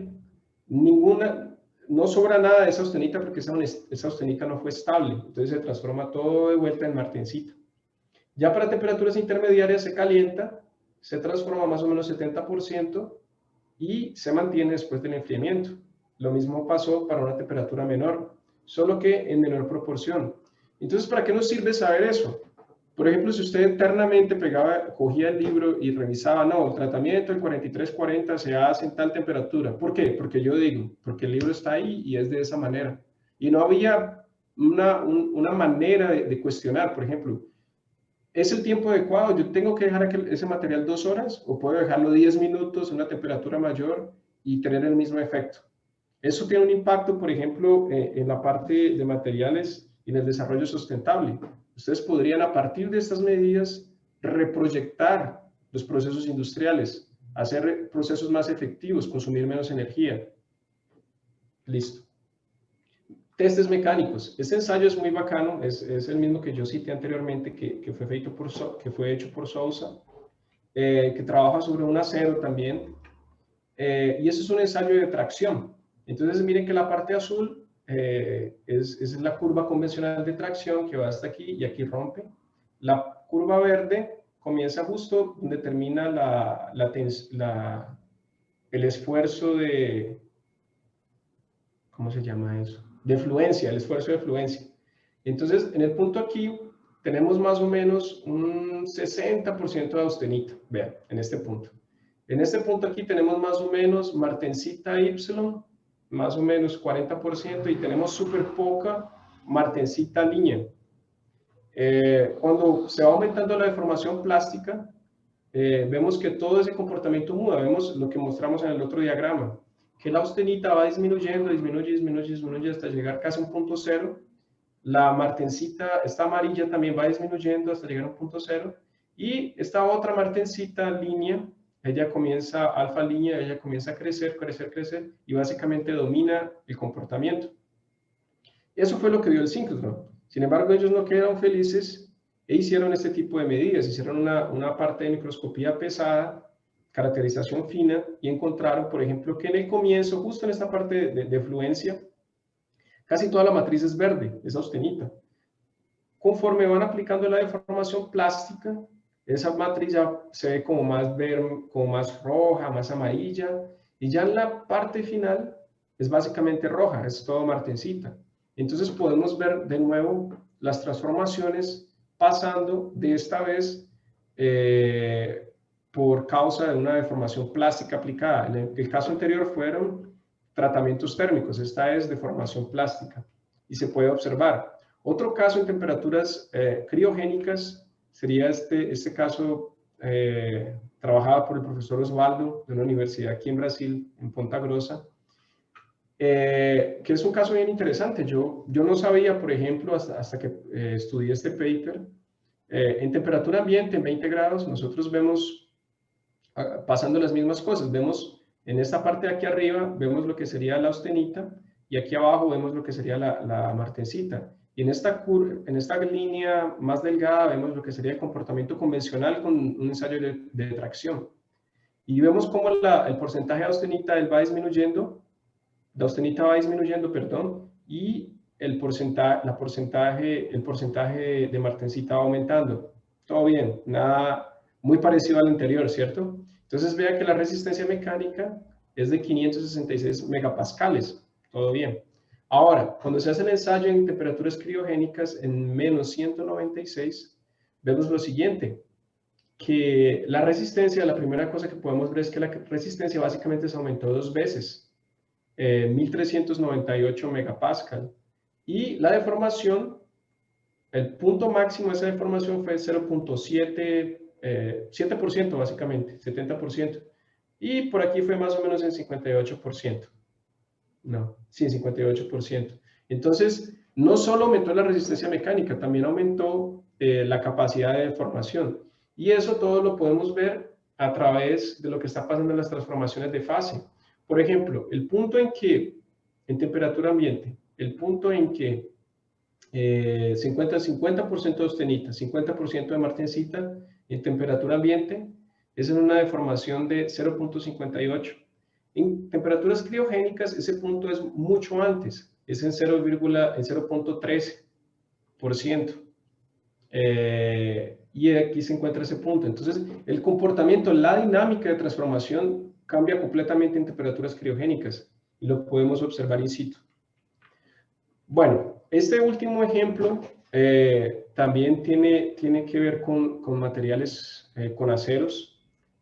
no sobra nada de esa austenita porque esa austenita no fue estable, entonces se transforma todo de vuelta en martensita. Ya para temperaturas intermediarias se calienta, se transforma más o menos 70% y se mantiene después del enfriamiento. Lo mismo pasó para una temperatura menor, solo que en menor proporción. Entonces, ¿para qué nos sirve saber eso? Por ejemplo, si usted eternamente cogía el libro y revisaba, no, el tratamiento del 4340 se hace en tal temperatura. ¿Por qué? Porque yo digo, porque el libro está ahí y es de esa manera. Y no había una manera de cuestionar, por ejemplo, ¿es el tiempo adecuado? ¿Yo tengo que dejar ese material 2 horas o puedo dejarlo 10 minutos a una temperatura mayor y tener el mismo efecto? Eso tiene un impacto, por ejemplo, en la parte de materiales y en el desarrollo sustentable. Ustedes podrían, a partir de estas medidas, reproyectar los procesos industriales, hacer procesos más efectivos, consumir menos energía. Listo. Testes mecánicos. Este ensayo es muy bacano, es el mismo que yo cité anteriormente, que fue hecho por Sousa, que trabaja sobre un acero también. Y eso es un ensayo de tracción. Entonces miren que la parte azul es la curva convencional de tracción que va hasta aquí y aquí rompe. La curva verde comienza justo donde termina el esfuerzo de, ¿cómo se llama eso? De fluencia, el esfuerzo de fluencia. Entonces en el punto aquí tenemos más o menos un 60% de austenita, vean, en este punto. En este punto aquí tenemos más o menos martensita Y, más o menos 40%, y tenemos súper poca martensita línea. Cuando se va aumentando la deformación plástica, vemos que todo ese comportamiento muda. Vemos lo que mostramos en el otro diagrama, que la austenita va disminuyendo, disminuye hasta llegar casi a un punto cero. La martensita, esta amarilla, también va disminuyendo hasta llegar a un punto cero. Y esta otra martensita línea, ella comienza, alfa línea, ella comienza a crecer, y básicamente domina el comportamiento. Eso fue lo que dio el síncrotrón. Sin embargo, ellos no quedaron felices e hicieron este tipo de medidas. Hicieron una parte de microscopía pesada, caracterización fina, y encontraron, por ejemplo, que en el comienzo, justo en esta parte de fluencia, casi toda la matriz es verde, es austenita. Conforme van aplicando la deformación plástica, esa matriz ya se ve como más verde, como más roja, más amarilla, y ya en la parte final es básicamente roja, es todo martensita. Entonces podemos ver de nuevo las transformaciones pasando de esta vez por causa de una deformación plástica aplicada. En el caso anterior fueron tratamientos térmicos, esta es deformación plástica y se puede observar. Otro caso en temperaturas criogénicas sería este caso trabajado por el profesor Osvaldo de una universidad aquí en Brasil, en Ponta Grossa, que es un caso bien interesante. Yo no sabía, por ejemplo, hasta que estudié este paper, en temperatura ambiente, en 20 grados, nosotros vemos pasando las mismas cosas. Vemos en esta parte de aquí arriba, vemos lo que sería la austenita, y aquí abajo vemos lo que sería la martensita. Y en esta línea más delgada vemos lo que sería el comportamiento convencional con un ensayo de tracción. Y vemos cómo el porcentaje de austenita va disminuyendo, y el porcentaje de martensita va aumentando. Todo bien, nada muy parecido al anterior, ¿cierto? Entonces vea que la resistencia mecánica es de 566 megapascales, todo bien. Ahora, cuando se hace el ensayo en temperaturas criogénicas en menos 196, vemos lo siguiente, que la resistencia, la primera cosa que podemos ver es que la resistencia básicamente se aumentó 2 veces. 1398 megapascal, y la deformación, el punto máximo de esa deformación fue 0.7, 7% básicamente, 70%, y por aquí fue más o menos en 58%. No, sí, 58%. Entonces, no solo aumentó la resistencia mecánica, también aumentó la capacidad de deformación. Y eso todo lo podemos ver a través de lo que está pasando en las transformaciones de fase. Por ejemplo, el punto en que, en temperatura ambiente, el punto en que se encuentra 50% de austenita, 50% de martensita, en temperatura ambiente, es en una deformación de 0.58. En temperaturas criogénicas, ese punto es mucho antes, es en 0.13%. Y aquí se encuentra ese punto. Entonces, el comportamiento, la dinámica de transformación cambia completamente en temperaturas criogénicas y lo podemos observar in situ. Bueno, este último ejemplo también tiene que ver con materiales, con aceros.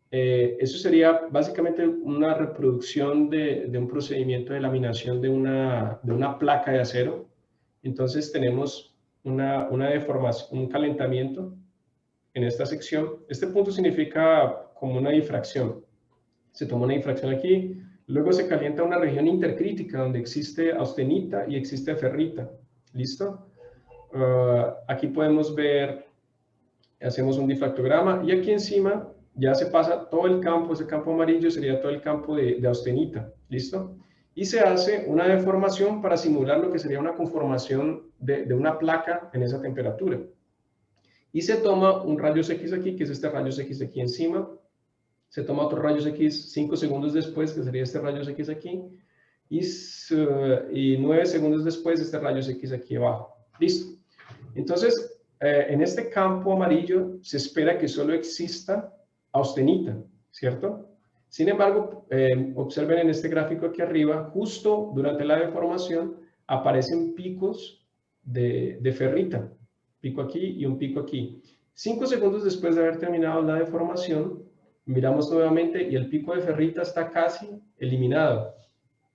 Eso sería básicamente una reproducción de un procedimiento de laminación de una placa de acero. Entonces tenemos una deformación, un calentamiento en esta sección. Este punto significa como una difracción. Se toma una difracción aquí, luego se calienta una región intercrítica donde existe austenita y existe ferrita. ¿Listo? Aquí podemos ver, hacemos un difractograma y aquí encima ya se pasa todo el campo, ese campo amarillo sería todo el campo de austenita. ¿Listo? Y se hace una deformación para simular lo que sería una conformación de una placa en esa temperatura. Y se toma un rayos X aquí, que es este rayos X aquí encima. Se toma otro rayos X 5 segundos después, que sería este rayos X aquí. Y 9 segundos después, este rayos X aquí abajo. Listo. Entonces, en este campo amarillo se espera que solo exista austenita, ¿cierto? Sin embargo, observen en este gráfico aquí arriba, justo durante la deformación aparecen picos de ferrita. Pico aquí y un pico aquí. 5 segundos después de haber terminado la deformación, miramos nuevamente y el pico de ferrita está casi eliminado.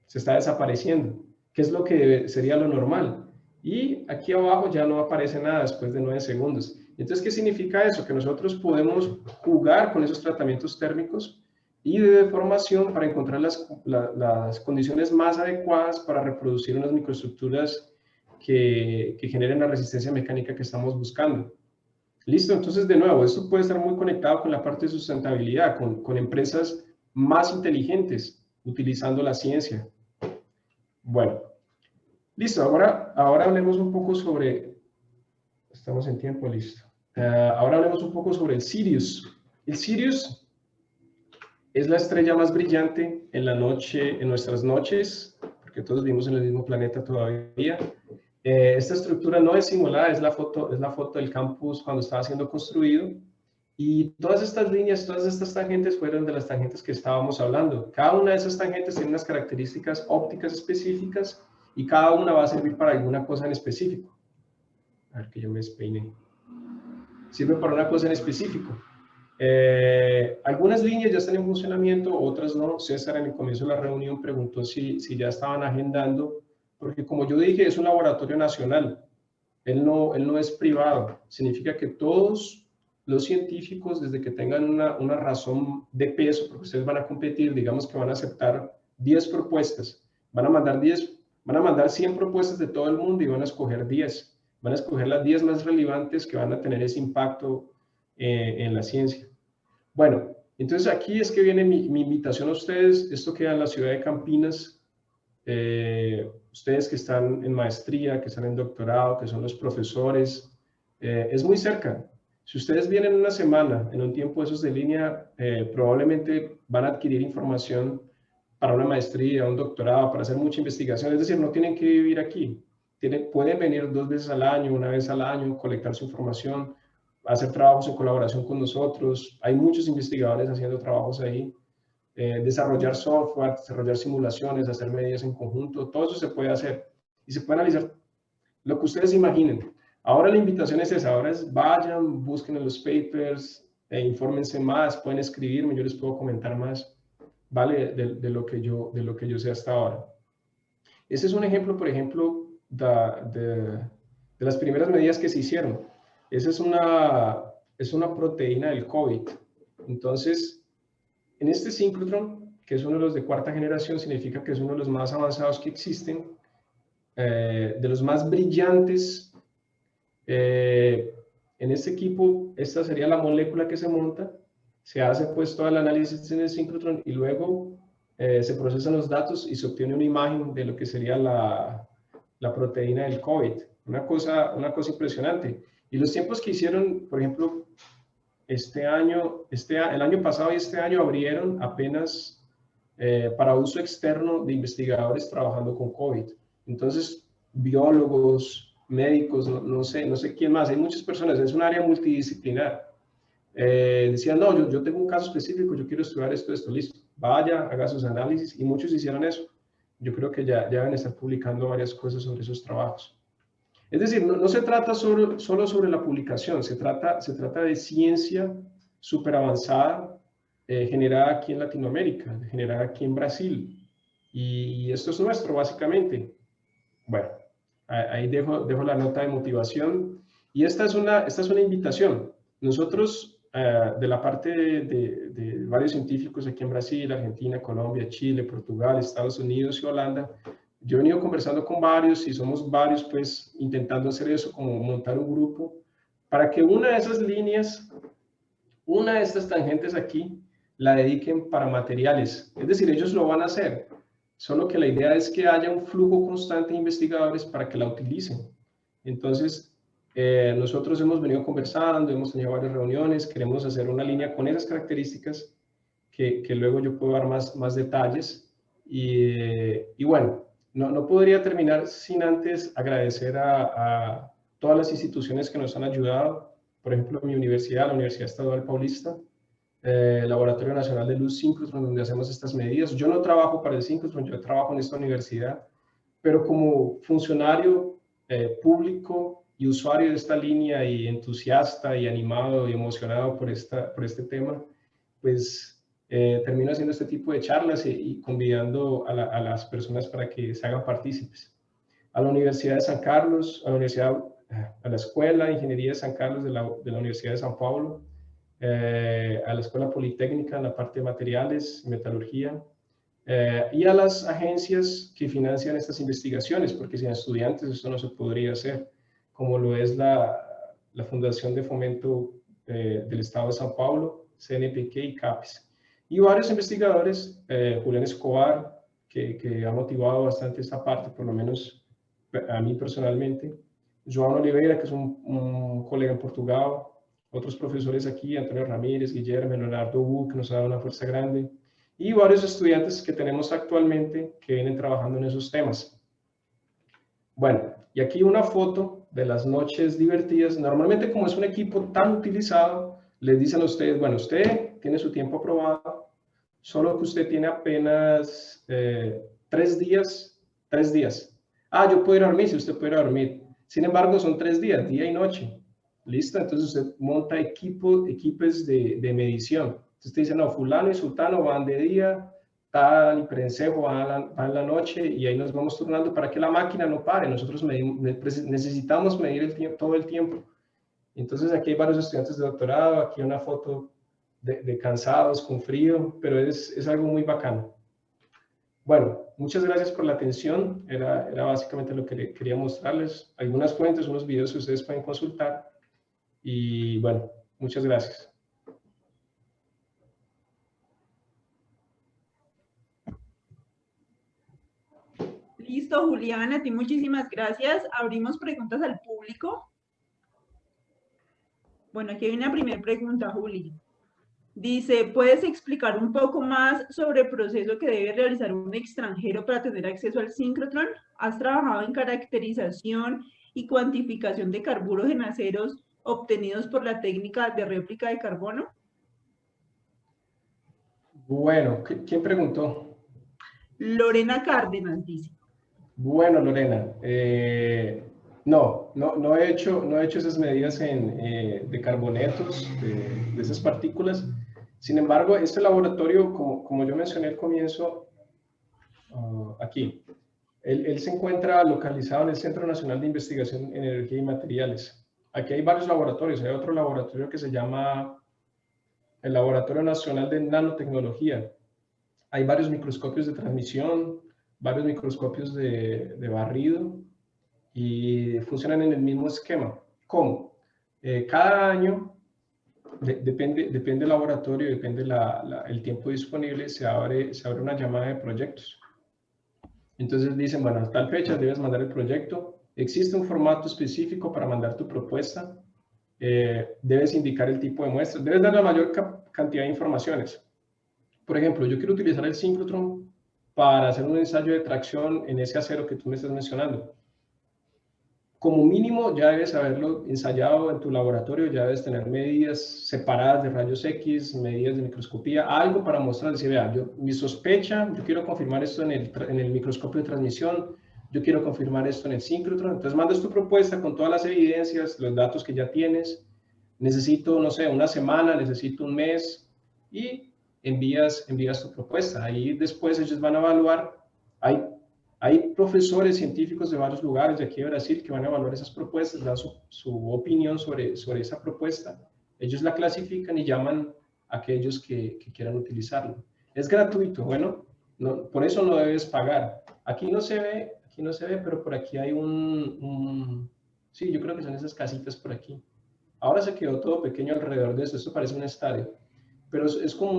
Se está desapareciendo, que es lo que sería lo normal. Y aquí abajo ya no aparece nada después de 9 segundos. Entonces, ¿qué significa eso? Que nosotros podemos jugar con esos tratamientos térmicos y de deformación para encontrar las condiciones más adecuadas para reproducir unas microestructuras que generen la resistencia mecánica que estamos buscando. Listo, entonces de nuevo, esto puede estar muy conectado con la parte de sustentabilidad, con empresas más inteligentes, utilizando la ciencia. Bueno, listo, ahora hablemos un poco sobre, estamos en tiempo, listo. Ahora hablemos un poco sobre el Sirius. El Sirius es la estrella más brillante en la noche, en nuestras noches, porque todos vivimos en el mismo planeta todavía. Esta estructura no es simulada, es la foto del campus cuando estaba siendo construido. Y todas estas líneas, todas estas tangentes fueron de las tangentes que estábamos hablando. Cada una de esas tangentes tiene unas características ópticas específicas y cada una va a servir para alguna cosa en específico. A ver que yo me despeine. Sirve para una cosa en específico. Algunas líneas ya están en funcionamiento, otras no. César en el comienzo de la reunión preguntó si ya estaban agendando, porque como yo dije, es un laboratorio nacional. Él no es privado. Significa que todos los científicos, desde que tengan una razón de peso, porque ustedes van a competir, digamos que van a aceptar 10 propuestas, van a mandar 100 propuestas de todo el mundo y van a escoger 10. Van a escoger las 10 más relevantes que van a tener ese impacto en la ciencia. Bueno, entonces aquí es que viene mi invitación a ustedes. Esto queda en la ciudad de Campinas. Ustedes que están en maestría, que están en doctorado, que son los profesores, es muy cerca. Si ustedes vienen una semana, en un tiempo de esos de línea, probablemente van a adquirir información para una maestría, un doctorado, para hacer mucha investigación. Es decir, no tienen que vivir aquí. Pueden venir 2 veces al año, 1 vez al año, colectar su información, hacer trabajos en colaboración con nosotros. Hay muchos investigadores haciendo trabajos ahí. Desarrollar software, desarrollar simulaciones, hacer medidas en conjunto, todo eso se puede hacer y se puede analizar lo que ustedes imaginen. Ahora la invitación es esa, ahora es vayan, busquen en los papers, infórmense más, pueden escribirme, yo les puedo comentar más, ¿vale? De lo que yo sé hasta ahora. Ese es un ejemplo, por ejemplo, de las primeras medidas que se hicieron. Esa es una proteína del COVID. Entonces, en este síncrotron, que es uno de los de 4ª generación, significa que es uno de los más avanzados que existen. de los más brillantes. En este equipo, esta sería la molécula que se monta, se hace pues todo el análisis en el síncrotron y luego se procesan los datos y se obtiene una imagen de lo que sería la proteína del COVID. Una cosa impresionante. Y los tiempos que hicieron, por ejemplo, el año pasado y este año abrieron apenas para uso externo de investigadores trabajando con COVID. Entonces, biólogos, médicos, no sé quién más, hay muchas personas, es un área multidisciplinar. Decían, no, yo tengo un caso específico, yo quiero estudiar esto, listo. Vaya, haga sus análisis, y muchos hicieron eso. Yo creo que ya deben estar publicando varias cosas sobre esos trabajos. Es decir, no se trata solo sobre la publicación, se trata de ciencia súper avanzada, generada aquí en Latinoamérica, generada aquí en Brasil. Y esto es nuestro, básicamente. Bueno, ahí dejo la nota de motivación. Y esta es una invitación. Nosotros, de la parte de varios científicos aquí en Brasil, Argentina, Colombia, Chile, Portugal, Estados Unidos y Holanda, yo he venido conversando con varios y somos varios, pues, intentando hacer eso, como montar un grupo, para que una de esas líneas, una de estas tangentes aquí, la dediquen para materiales. Es decir, ellos lo van a hacer, solo que la idea es que haya un flujo constante de investigadores para que la utilicen. Entonces, nosotros hemos venido conversando, hemos tenido varias reuniones, queremos hacer una línea con esas características que luego yo puedo dar más detalles. Y bueno, no podría terminar sin antes agradecer a todas las instituciones que nos han ayudado. Por ejemplo, mi universidad, la Universidad Estadual Paulista, el Laboratorio Nacional de Luz Síncrotron, donde hacemos estas medidas. Yo no trabajo para el síncrotron, yo trabajo en esta universidad, pero como funcionario público y usuario de esta línea y entusiasta y animado y emocionado por este tema, pues termino haciendo este tipo de charlas y convidando a las personas para que se hagan partícipes. A la Universidad de San Carlos, a la Escuela de Ingeniería de San Carlos de la Universidad de San Paulo, a la Escuela Politécnica en la parte de materiales, metalurgia, y a las agencias que financian estas investigaciones, porque sin estudiantes esto no se podría hacer, como lo es la Fundación de Fomento del Estado de San Paulo, CNPq y CAPES. Y varios investigadores, Julián Escobar, que ha motivado bastante esta parte, por lo menos a mí personalmente, João Oliveira, que es un colega en Portugal, otros profesores aquí, Antonio Ramírez, Guillermo, Leonardo Wu, que nos ha dado una fuerza grande, y varios estudiantes que tenemos actualmente que vienen trabajando en esos temas. Bueno, y aquí una foto de las noches divertidas. Normalmente, como es un equipo tan utilizado, les dicen a ustedes, bueno, usted tiene su tiempo aprobado, solo que usted tiene apenas 3 días. Ah, yo puedo ir a dormir, si usted puede ir a dormir. Sin embargo, son 3 días, día y noche. ¿Listo? Entonces usted monta equipos de medición. Entonces usted dice, no, fulano y sultano van de día, tal y prensejo van en la noche, y ahí nos vamos turnando para que la máquina no pare. Nosotros necesitamos medir el tiempo, todo el tiempo. Entonces aquí hay varios estudiantes de doctorado, aquí una foto de cansados, con frío, pero es algo muy bacano. Bueno, muchas gracias por la atención. Era básicamente lo que quería mostrarles. Algunas fuentes, unos videos que ustedes pueden consultar. Y bueno, muchas gracias. Listo, Julián, a ti muchísimas gracias. Abrimos preguntas al público. Bueno, aquí hay una primera pregunta, Juli. Dice, ¿puedes explicar un poco más sobre el proceso que debe realizar un extranjero para tener acceso al síncrotron? ¿Has trabajado en caracterización y cuantificación de carburos en aceros obtenidos por la técnica de réplica de carbono? Bueno, ¿quién preguntó? Lorena Cárdenas dice. Bueno, Lorena, no he hecho esas medidas de carbonetos, de esas partículas. Sin embargo, este laboratorio, como yo mencioné al comienzo, aquí, él se encuentra localizado en el Centro Nacional de Investigación en Energía y Materiales. Aquí hay varios laboratorios. Hay otro laboratorio que se llama el Laboratorio Nacional de Nanotecnología. Hay varios microscopios de transmisión, varios microscopios de barrido y funcionan en el mismo esquema. ¿Cómo? Cada año, depende del laboratorio, depende el tiempo disponible, se abre una llamada de proyectos. Entonces dicen, bueno, a tal fecha debes mandar el proyecto, existe un formato específico para mandar tu propuesta, debes indicar el tipo de muestra, debes dar la mayor cantidad de informaciones. Por ejemplo, yo quiero utilizar el síncrotron para hacer un ensayo de tracción en ese acero que tú me estás mencionando. Como mínimo ya debes haberlo ensayado en tu laboratorio, ya debes tener medidas separadas de rayos X, medidas de microscopía, algo para mostrar, decir, vea, mi sospecha, yo quiero confirmar esto en el microscopio de transmisión, yo quiero confirmar esto en el síncrotron. Entonces mandas tu propuesta con todas las evidencias, los datos que ya tienes, necesito, no sé, una semana, necesito un mes, y envías tu propuesta. Ahí después ellos van a evaluar, hay profesores científicos de varios lugares de aquí de Brasil que van a evaluar esas propuestas, dan su opinión sobre esa propuesta. Ellos la clasifican y llaman a aquellos que quieran utilizarlo. Es gratuito, bueno, por eso no debes pagar. Aquí no se ve, pero por aquí hay sí, yo creo que son esas casitas por aquí. Ahora se quedó todo pequeño alrededor de esto parece un estadio. Pero es como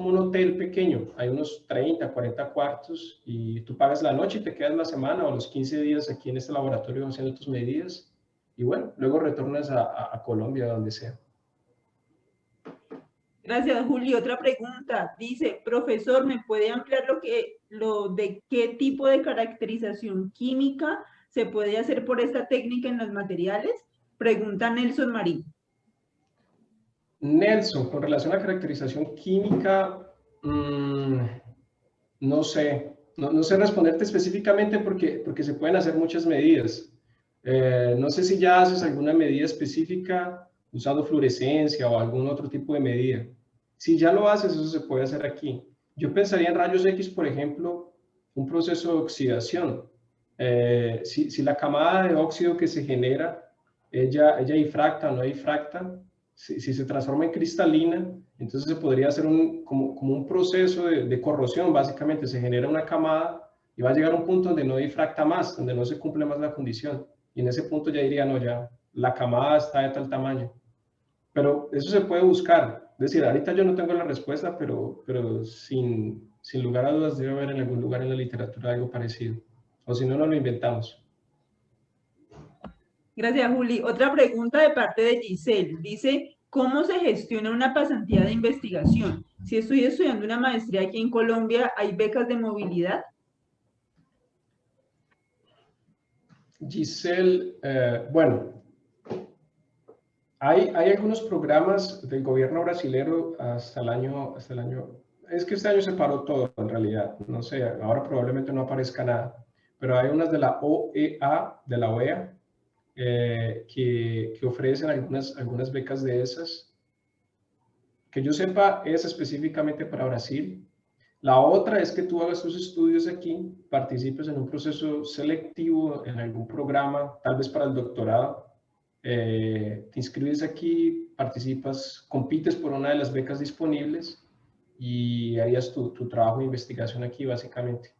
un hotel pequeño, hay unos 30, 40 cuartos y tú pagas la noche y te quedas la semana o los 15 días aquí en este laboratorio haciendo tus medidas y bueno, luego retornas a Colombia, donde sea. Gracias, Juli. Otra pregunta. Dice, profesor, ¿me puede ampliar de qué tipo de caracterización química se puede hacer por esta técnica en los materiales? Pregunta Nelson Marín. Nelson, con relación a caracterización química, no sé responderte específicamente porque se pueden hacer muchas medidas. No sé si ya haces alguna medida específica usando fluorescencia o algún otro tipo de medida. Si ya lo haces, eso se puede hacer aquí. Yo pensaría en rayos X, por ejemplo, un proceso de oxidación. Si la camada de óxido que se genera, ella difracta o no difracta, si se transforma en cristalina, entonces se podría hacer como un proceso de corrosión, básicamente se genera una camada y va a llegar a un punto donde no difracta más, donde no se cumple más la condición. Y en ese punto ya diría, no, ya la camada está de tal tamaño. Pero eso se puede buscar. Es decir, ahorita yo no tengo la respuesta, pero sin lugar a dudas debe haber en algún lugar en la literatura algo parecido. O si no, no lo inventamos. Gracias, Juli. Otra pregunta de parte de Giselle. Dice, ¿cómo se gestiona una pasantía de investigación? Si estoy estudiando una maestría aquí en Colombia, ¿hay becas de movilidad? Giselle, bueno, hay algunos programas del gobierno brasilero hasta el año, es que este año se paró todo en realidad, no sé, ahora probablemente no aparezca nada, pero hay unas de la OEA, de la OEA, que ofrecen algunas becas de esas. Que yo sepa, es específicamente para Brasil. La otra es que tú hagas tus estudios aquí, participes en un proceso selectivo, en algún programa, tal vez para el doctorado. Te inscribes aquí, participas, compites por una de las becas disponibles y harías tu trabajo de investigación aquí, básicamente.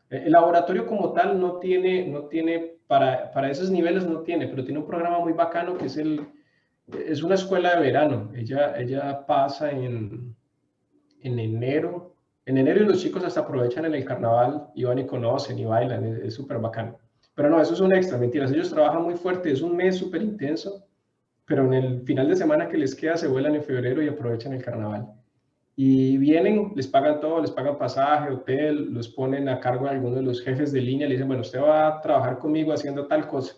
El laboratorio como tal no tiene para esos niveles no tiene, pero tiene un programa muy bacano que es una escuela de verano. Ella pasa en enero. En enero y los chicos hasta aprovechan en el carnaval y van y conocen y bailan, es súper bacano. Pero no, eso es un extra, mentiras, ellos trabajan muy fuerte, es un mes súper intenso, pero en el final de semana que les queda se vuelan en febrero y aprovechan el carnaval. Y vienen, les pagan todo, les pagan pasaje, hotel, los ponen a cargo de algunos de los jefes de línea, le dicen, bueno, usted va a trabajar conmigo haciendo tal cosa.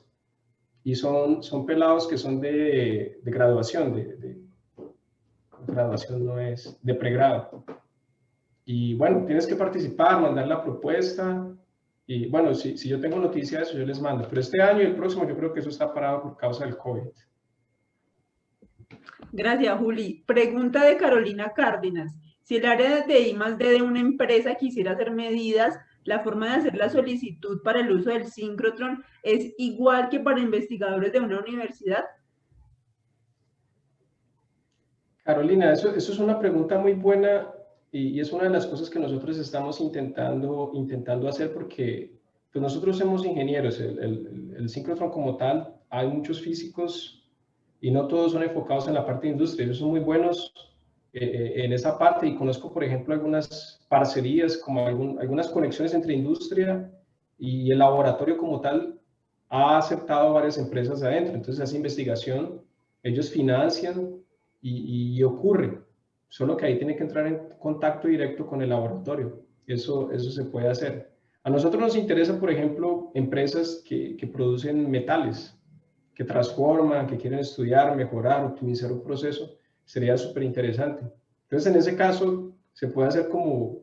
Y son pelados que son de graduación, graduación no es, de pregrado. Y bueno, tienes que participar, mandar la propuesta. Y bueno, si yo tengo noticias de eso, yo les mando. Pero este año y el próximo yo creo que eso está parado por causa del COVID. Gracias, Juli. Pregunta de Carolina Cárdenas. Si el área de I+D de una empresa quisiera hacer medidas, ¿la forma de hacer la solicitud para el uso del síncrotron es igual que para investigadores de una universidad? Carolina, eso es una pregunta muy buena y es una de las cosas que nosotros estamos intentando hacer porque pues nosotros somos ingenieros, el síncrotron como tal, hay muchos físicos y no todos son enfocados en la parte de industria, ellos son muy buenos en esa parte y conozco, por ejemplo, algunas parcerías, como algunas conexiones entre industria y el laboratorio como tal ha aceptado varias empresas adentro, entonces esa investigación ellos financian y ocurre, solo que ahí tiene que entrar en contacto directo con el laboratorio, eso se puede hacer. A nosotros nos interesa, por ejemplo, empresas que producen metales, que transforman, que quieren estudiar, mejorar, optimizar un proceso, sería súper interesante. Entonces, en ese caso, se puede hacer como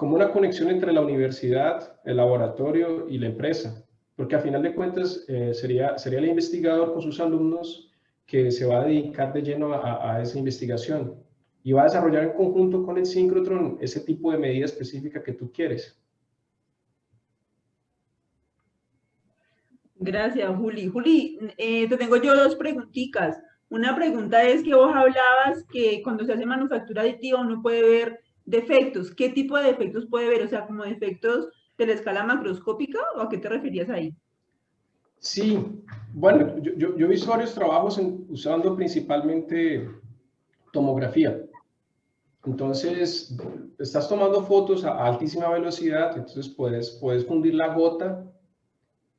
una conexión entre la universidad, el laboratorio y la empresa, porque a final de cuentas sería el investigador con sus alumnos que se va a dedicar de lleno a esa investigación y va a desarrollar en conjunto con el síncrotron ese tipo de medida específica que tú quieres. Gracias, Juli. Juli, te tengo yo dos preguntitas. Una pregunta es que vos hablabas que cuando se hace manufactura aditiva uno puede ver defectos. ¿Qué tipo de defectos puede ver? O sea, como defectos de la escala macroscópica, ¿o a qué te referías ahí? Sí, bueno, yo he visto varios trabajos usando principalmente tomografía. Entonces, estás tomando fotos a altísima velocidad, entonces puedes fundir la gota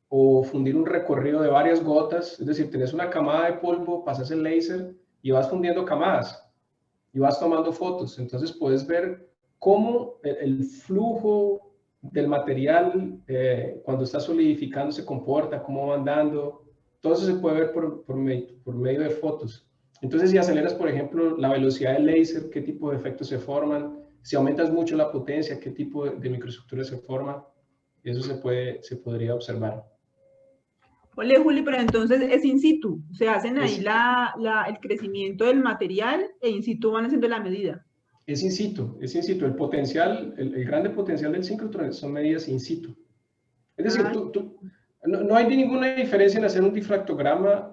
o fundir un recorrido de varias gotas, es decir, tenés una camada de polvo, pasas el láser y vas fundiendo camadas y vas tomando fotos. Entonces puedes ver cómo el flujo del material cuando está solidificando se comporta, cómo va andando. Todo eso se puede ver por medio de fotos. Entonces, si aceleras, por ejemplo, la velocidad del láser, qué tipo de efectos se forman. Si aumentas mucho la potencia, qué tipo de microestructuras se forman. Eso se podría observar. Ole, Juli, pero entonces es in situ. Se hacen ahí Es- el crecimiento del material e in situ van haciendo la medida. Es in situ, es in situ. El potencial, el grande potencial del síncrotron son medidas in situ. Es decir, Ah, no hay ninguna diferencia en hacer un difractograma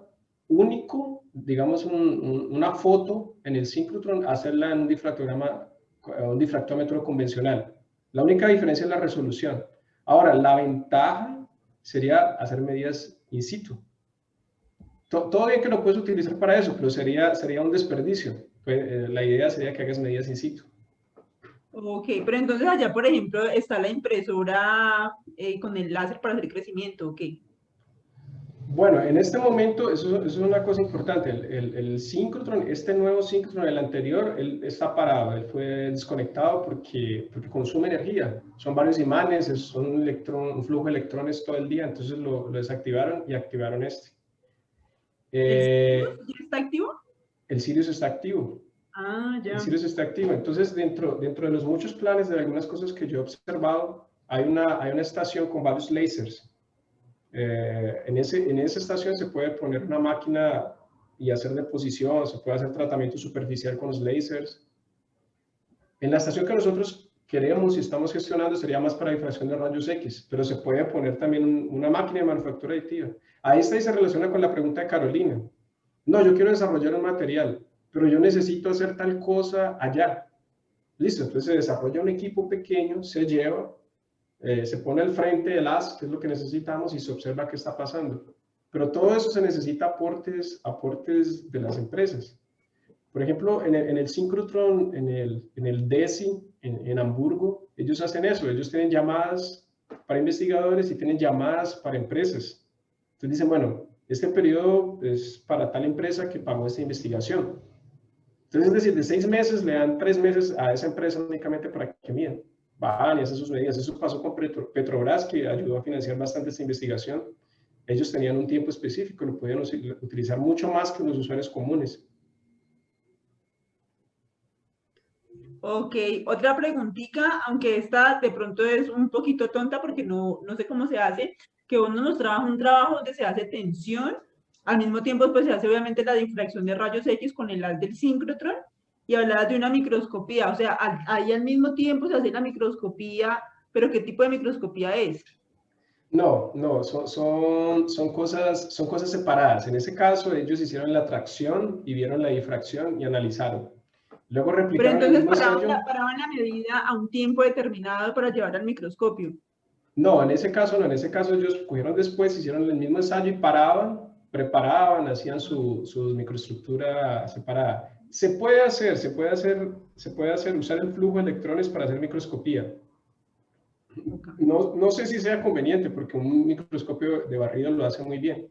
único, digamos una foto en el síncrotron, hacerla en un difractómetro convencional. La única diferencia es la resolución. Ahora, la ventaja sería hacer medidas in situ. Todo bien que lo puedes utilizar para eso, pero sería un desperdicio. La idea sería que hagas medidas in situ. ok, pero entonces allá, por ejemplo, está la impresora con el láser para hacer crecimiento, ok. Bueno, en este momento, eso es una cosa importante, el síncrotron, este nuevo síncrotron, el anterior, él está parado, él fue desconectado porque consume energía, son varios imanes, son un flujo de electrones todo el día, entonces lo desactivaron y activaron este. ¿El Sirius ya está activo? El Sirius está activo. Ah, ya. El Sirius está activo, entonces dentro de los muchos planes de algunas cosas que yo he observado, hay una estación con varios lasers. En esa estación se puede poner una máquina y hacer deposición, se puede hacer tratamiento superficial con los láseres. En la estación que nosotros queremos y estamos gestionando sería más para difracción de rayos X, pero se puede poner también una máquina de manufactura aditiva. Ahí está y se relaciona con la pregunta de Carolina. No, yo quiero desarrollar un material, pero yo necesito hacer tal cosa allá. Listo, entonces se desarrolla un equipo pequeño, se lleva, se pone al frente del haz, que es lo que necesitamos, y se observa qué está pasando. Pero todo eso se necesita aportes de las empresas. Por ejemplo, en el síncrotron, en el DESI, en Hamburgo, ellos hacen eso, ellos tienen llamadas para investigadores y tienen llamadas para empresas. Entonces dicen, bueno, este periodo es para tal empresa que pagó esta investigación. Entonces, es decir, de 6 meses le dan 3 meses a esa empresa únicamente para que midan. Van y hacen sus medidas. Eso pasó con Petrobras, que ayudó a financiar bastante esta investigación. Ellos tenían un tiempo específico, lo podían utilizar mucho más que los usuarios comunes. Ok, otra preguntita, aunque esta de pronto es un poquito tonta porque no sé cómo se hace, que uno nos trabaja un trabajo donde se hace tensión, al mismo tiempo pues se hace obviamente la difracción de rayos X con el haz del síncrotron, y hablabas de una microscopía, o sea, ahí al mismo tiempo se hace la microscopía, pero ¿qué tipo de microscopía es? No, son cosas separadas. En ese caso, ellos hicieron la tracción y vieron la difracción y analizaron. Luego Pero replicaron el entonces mismo ensayo. paraban la medida a un tiempo determinado para llevar al microscopio. No, en ese caso no, en ese caso ellos cogieron después, hicieron el mismo ensayo y paraban, preparaban, hacían su microestructura separada. Se puede hacer, usar el flujo de electrones para hacer microscopía. No sé si sea conveniente, porque un microscopio de barrido lo hace muy bien.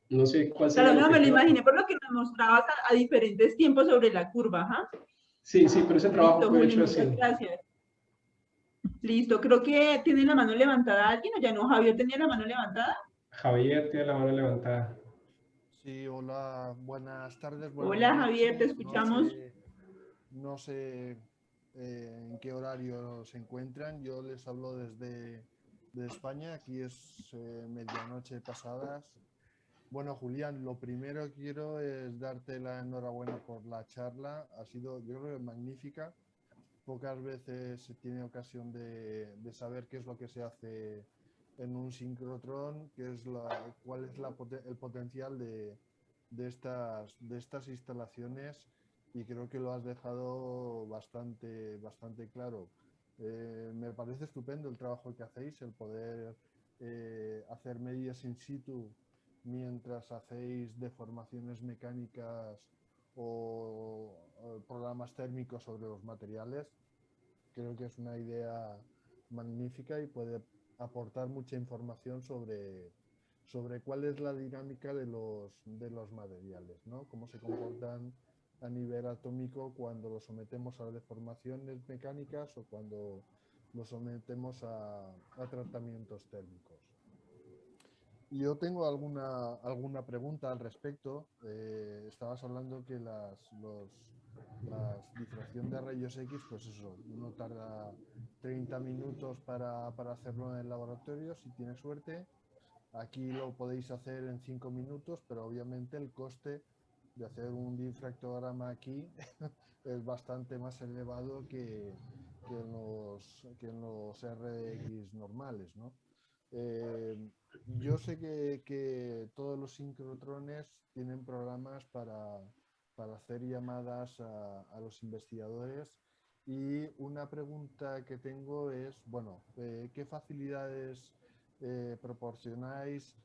No sé cuál sería Claro, el no, me lo objetivo. imaginé por lo que nos mostrabas a diferentes tiempos sobre la curva. ¿Ah? Sí, pero ese trabajo Listo, fue Juli, hecho así. muchas gracias. Listo, creo que tiene la mano levantada alguien, o ya no, Javier tenía la mano levantada. Javier tiene la mano levantada. Sí, hola, buenas tardes, buenas Hola, Javier, te noches. escuchamos. No sé en qué horario se encuentran. Yo les hablo desde España. Aquí es medianoche pasadas. Bueno, Julián, lo primero que quiero es darte la enhorabuena por la charla. Ha sido, yo creo, magnífica. Pocas veces se tiene ocasión de saber qué es lo que se hace en un sincrotrón, cuál es el potencial de estas instalaciones, y creo que lo has dejado bastante claro. Me parece estupendo el trabajo que hacéis, el poder hacer medidas in situ mientras hacéis deformaciones mecánicas o programas térmicos sobre los materiales. Creo que es una idea magnífica y puede aportar mucha información sobre cuál es la dinámica de los materiales, ¿no? Cómo se comportan a nivel atómico cuando los sometemos a deformaciones mecánicas o cuando los sometemos a tratamientos térmicos. Yo tengo alguna pregunta al respecto. Estabas hablando que la difracción de rayos X, pues eso, uno tarda 30 minutos para hacerlo en el laboratorio, si tiene suerte. Aquí lo podéis hacer en 5 minutos, pero obviamente el coste de hacer un difractograma aquí es bastante más elevado que en los RX normales, ¿no? Yo sé que todos los sincrotrones tienen programas para hacer llamadas a los investigadores, y una pregunta que tengo es, bueno, ¿qué facilidades proporcionáis?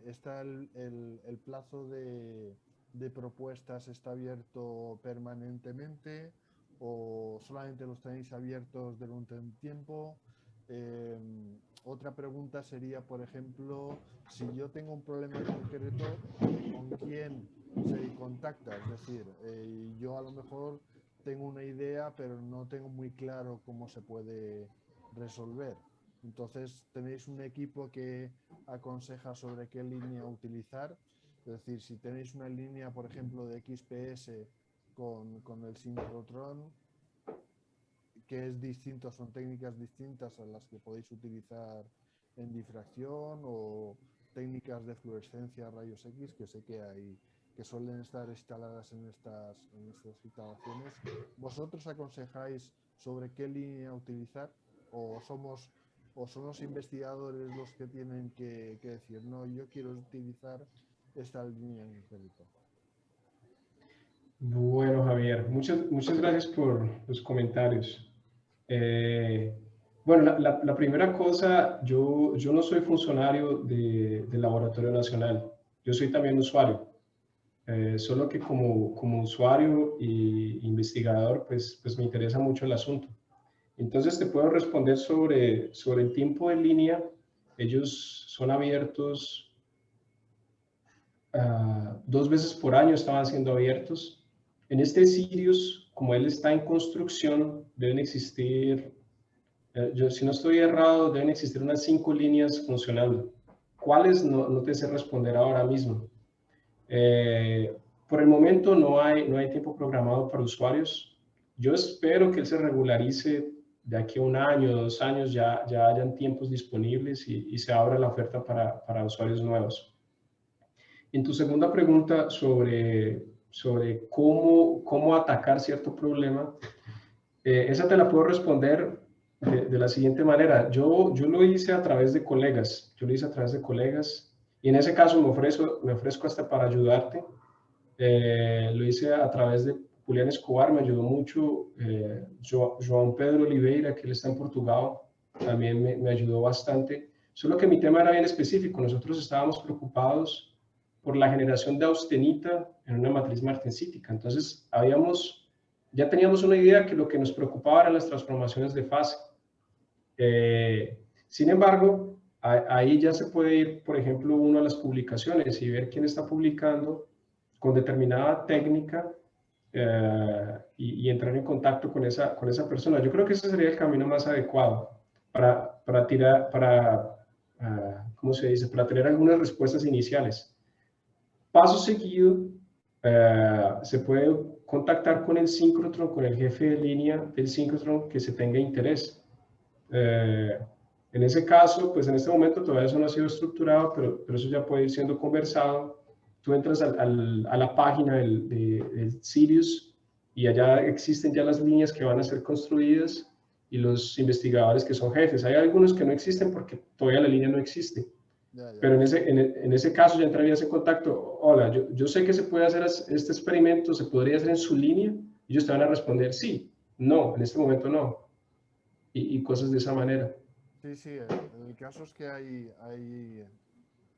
¿Está el plazo de propuestas está abierto permanentemente o solamente los tenéis abiertos durante un tiempo? Otra pregunta sería, por ejemplo, si yo tengo un problema concreto, ¿con quién se contacta? Es decir, yo a lo mejor tengo una idea, pero no tengo muy claro cómo se puede resolver. Entonces, ¿tenéis un equipo que aconseja sobre qué línea utilizar? Es decir, si tenéis una línea, por ejemplo, de XPS con el sincrotrón, que es distinto, son técnicas distintas a las que podéis utilizar en difracción, o técnicas de fluorescencia, rayos X, que sé que suelen estar instaladas en estas instalaciones. ¿Vosotros aconsejáis sobre qué línea utilizar, o son los investigadores los que tienen que decir, no, yo quiero utilizar esta línea en concreto? Bueno, Javier, muchas gracias por los comentarios. Bueno, la primera cosa, yo no soy funcionario del Laboratorio Nacional, yo soy también usuario, solo que como usuario e investigador, pues me interesa mucho el asunto. Entonces te puedo responder sobre el tiempo en línea. Ellos son abiertos 2 veces por año, estaban siendo abiertos. En este Sirius, como él está en construcción, deben existir, si no estoy errado, deben existir unas 5 líneas funcionando. ¿Cuáles? No te sé responder ahora mismo. Por el momento no hay tiempo programado para usuarios. Yo espero que él se regularice de aquí a 1 año, 2 años, ya hayan tiempos disponibles y se abra la oferta para usuarios nuevos. En tu segunda pregunta sobre cómo atacar cierto problema, esa te la puedo responder de la siguiente manera. Yo lo hice a través de colegas, y en ese caso me ofrezco hasta para ayudarte. Lo hice a través de Julián Escobar me ayudó mucho, João Pedro Oliveira, que él está en Portugal, también me ayudó bastante. Solo que mi tema era bien específico. Nosotros estábamos preocupados por la generación de austenita en una matriz martensítica. Entonces, ya teníamos una idea que lo que nos preocupaba eran las transformaciones de fase. Sin embargo, ahí ya se puede ir, por ejemplo, uno a las publicaciones y ver quién está publicando con determinada técnica y entrar en contacto con esa persona. Yo creo que ese sería el camino más adecuado para ¿cómo se dice? Para tener algunas respuestas iniciales. Paso seguido, se puede contactar con el síncrotron, con el jefe de línea del síncrotron que se tenga interés. En ese caso, pues en este momento todavía eso no ha sido estructurado, pero eso ya puede ir siendo conversado. Tú entras a la página del Sirius y allá existen ya las líneas que van a ser construidas y los investigadores que son jefes. Hay algunos que no existen porque todavía la línea no existe. Pero en ese caso ya entrarías en contacto. Hola, yo sé que se puede hacer este experimento, se podría hacer en su línea, y ellos te van a responder sí, no, en este momento no, y cosas de esa manera. Sí, el caso es que hay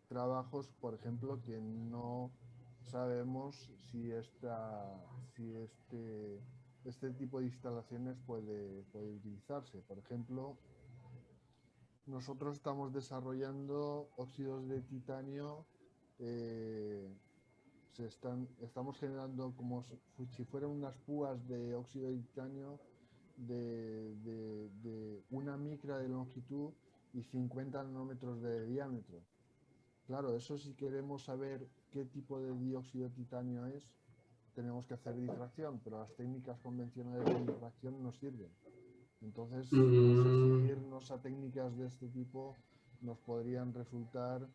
trabajos, por ejemplo, que no sabemos si este tipo de instalaciones puede utilizarse. Por ejemplo, nosotros estamos desarrollando óxidos de titanio, estamos generando como si fueran unas púas de óxido de titanio de 1 micra de longitud y 50 nanómetros de diámetro. Claro, eso si queremos saber qué tipo de dióxido de titanio es, tenemos que hacer difracción, pero las técnicas convencionales de difracción no sirven. Entonces, no sé si irnos a técnicas de este tipo nos podrían resultar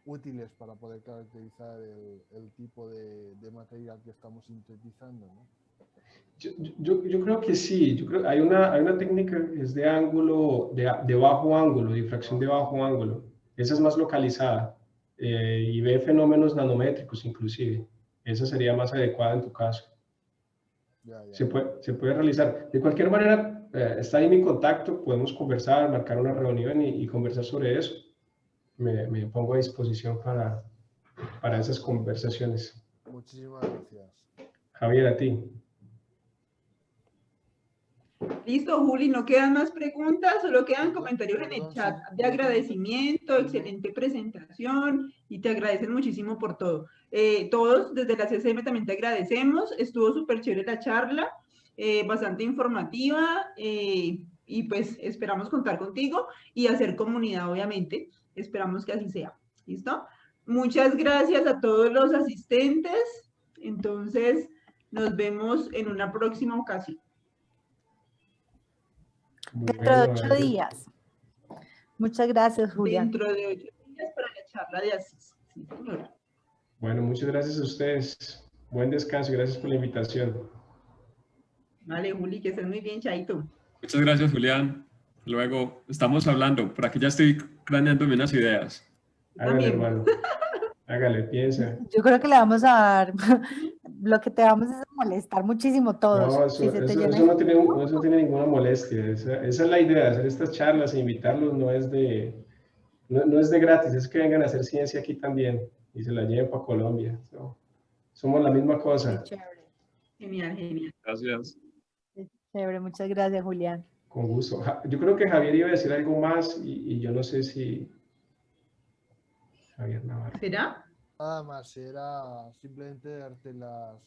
útiles para poder caracterizar el tipo de material que estamos sintetizando, ¿no? Yo creo que sí. Yo creo, hay una técnica que es de ángulo, de bajo ángulo, difracción de bajo ángulo. Esa es más localizada y ve fenómenos nanométricos inclusive. Esa sería más adecuada en tu caso. Se puede realizar. De cualquier manera, está ahí mi contacto, podemos conversar, marcar una reunión y conversar sobre eso. Me pongo a disposición para esas conversaciones. Muchísimas gracias. Javier, a ti. Listo, Juli, no quedan más preguntas, solo quedan comentarios en el chat de agradecimiento, excelente presentación y te agradecen muchísimo por todo. Todos desde la CCM también te agradecemos, estuvo súper chévere la charla, bastante informativa y pues esperamos contar contigo y hacer comunidad, obviamente, esperamos que así sea. ¿Listo? Muchas gracias a todos los asistentes, entonces nos vemos en una próxima ocasión. Dentro de 8 días. Muchas gracias, Julián. Dentro de 8 días para la charla de Asís. Sí, señora. Bueno, muchas gracias a ustedes. Buen descanso y gracias por la invitación. Vale, Juli, que estés muy bien, Chaito. Muchas gracias, Julián. Luego estamos hablando. Por aquí ya estoy craneándome unas ideas. Hágale, hermano. Hágale, piensa. Yo creo que le vamos a dar, lo que te vamos a molestar muchísimo todos. No, eso no tiene ninguna molestia. Esa es la idea, hacer estas charlas e invitarlos no es de gratis, es que vengan a hacer ciencia aquí también y se la lleven para Colombia. Somos la misma cosa. Chévere. Genial, genial. Gracias. Chévere, muchas gracias, Julián. Con gusto. Yo creo que Javier iba a decir algo más y yo no sé si... Javier Navarro. ¿Será? Nada más, era simplemente darte las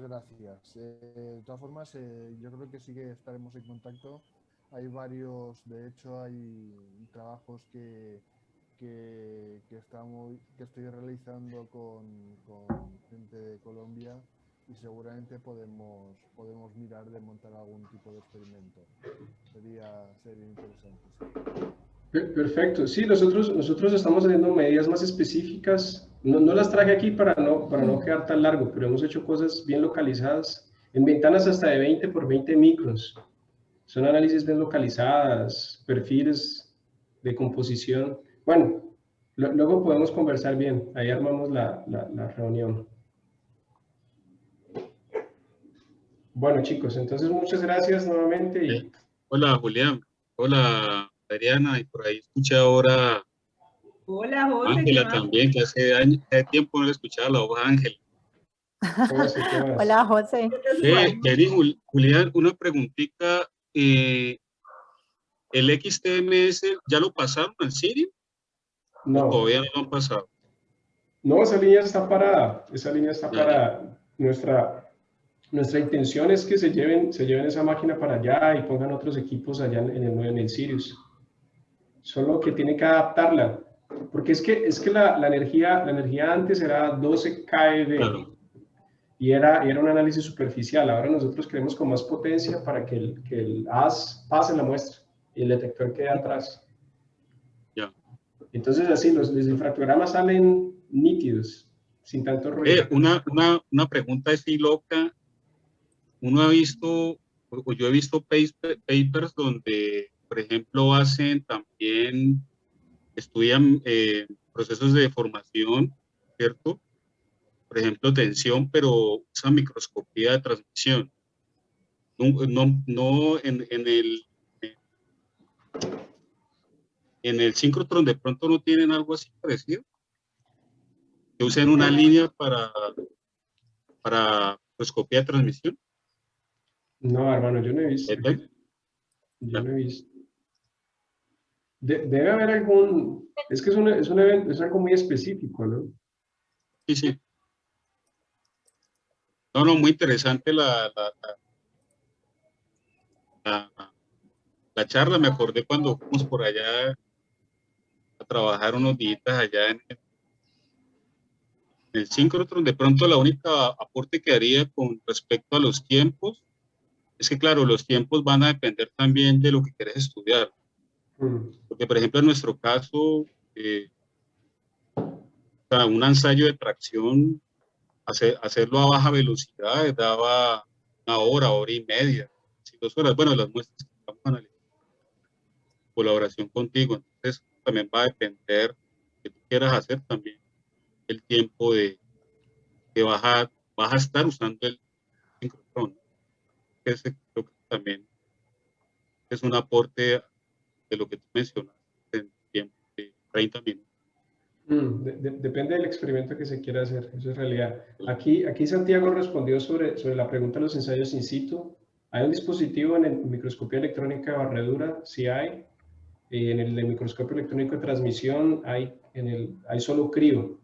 gracias. De todas formas, yo creo que sí que estaremos en contacto. Hay varios, de hecho, hay trabajos que estoy realizando con gente de Colombia y seguramente podemos mirar de montar algún tipo de experimento. Sería interesante. Sí. Perfecto. Sí, nosotros estamos haciendo medidas más específicas. No las traje aquí para no quedar tan largo, pero hemos hecho cosas bien localizadas en ventanas hasta de 20 por 20 microns. Son análisis bien localizadas, perfiles de composición. Bueno, luego podemos conversar bien. Ahí armamos la reunión. Bueno, chicos, entonces muchas gracias nuevamente y Hola, Julián. Hola, Adriana. Y por ahí escuché ahora Hola, José, ¿qué Ángela más? también, que hace tiempo no le escuchaba la voz a Ángela. José, ¿qué más? Hola, José. Vení, Julián, una preguntita. ¿El XTMS ya lo pasaron al Sirio o No, todavía no lo han pasado? no, esa línea está parada. Esa línea está Ya, ya. parada. Nuestra intención es que se lleven esa máquina para allá y pongan otros equipos allá en el Sirius. Solo que tiene que adaptarla. Porque es que la energía antes era 12 keV Claro, y era un análisis superficial. Ahora nosotros queremos con más potencia para que el haz pase la muestra y el detector quede atrás. ya. Entonces así los difractogramas salen nítidos, sin tanto ruido. Una pregunta así loca. Uno ha visto, o yo he visto papers donde, por ejemplo, hacen también, estudian procesos de deformación, ¿cierto? Por ejemplo, tensión, pero usan microscopía de transmisión. No en el síncrotron de pronto no tienen algo así parecido. Que usen una línea para microscopía de transmisión. No, hermano, yo no he visto. Yo no he visto. Debe haber algún... Es que es un evento, es algo muy específico, ¿no? Sí, sí. No, muy interesante la charla. Me acordé cuando fuimos por allá a trabajar unos días allá en el síncrotron. De pronto la única aporte que haría con respecto a los tiempos es que, claro, los tiempos van a depender también de lo que quieres estudiar. Porque, por ejemplo, en nuestro caso, un ensayo de tracción, hacerlo a baja velocidad daba 1 hora y media, 2 horas. Bueno, las muestras que estamos analizando, colaboración contigo. Entonces, también va a depender que tú quieras hacer también el tiempo que vas a estar usando el síncrotron. Ese creo que también es un aporte de lo que tú mencionas en tiempo de 30 minutos. Depende del experimento que se quiera hacer, eso es realidad. Aquí Santiago respondió sobre la pregunta de los ensayos in situ. ¿Hay un dispositivo en el microscopía electrónica de barredura? Sí hay. En el de microscopio electrónico de transmisión hay solo crío.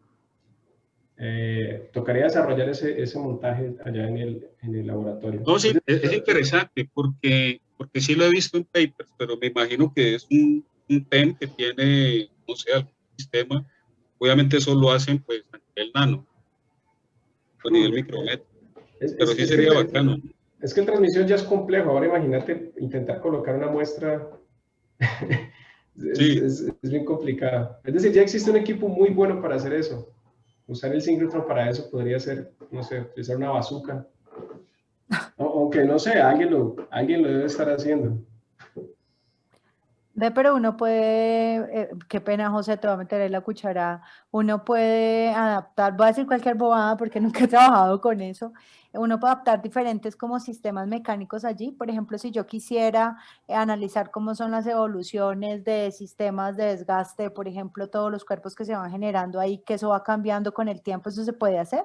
Tocaría desarrollar ese montaje allá en el laboratorio. No, sí, es interesante porque sí lo he visto en papers, pero me imagino que es un PEM que tiene, no sé, algún sistema. Obviamente eso lo hacen pues a nivel nano, a nivel micrometro, pero sí sería bacano. Es que el transmisión ya es complejo. Ahora imagínate intentar colocar una muestra. Sí. Es bien complicado. Es decir, ya existe un equipo muy bueno para hacer eso. Usar el síncrotron para eso podría ser, no sé, utilizar una bazooka. Aunque no sé, alguien lo debe estar haciendo. Pero uno puede, qué pena, José, te voy a meter en la cuchara, uno puede adaptar, voy a decir cualquier bobada porque nunca he trabajado con eso, uno puede adaptar diferentes como sistemas mecánicos allí. Por ejemplo, si yo quisiera analizar cómo son las evoluciones de sistemas de desgaste, por ejemplo, todos los cuerpos que se van generando ahí, que eso va cambiando con el tiempo, ¿eso se puede hacer?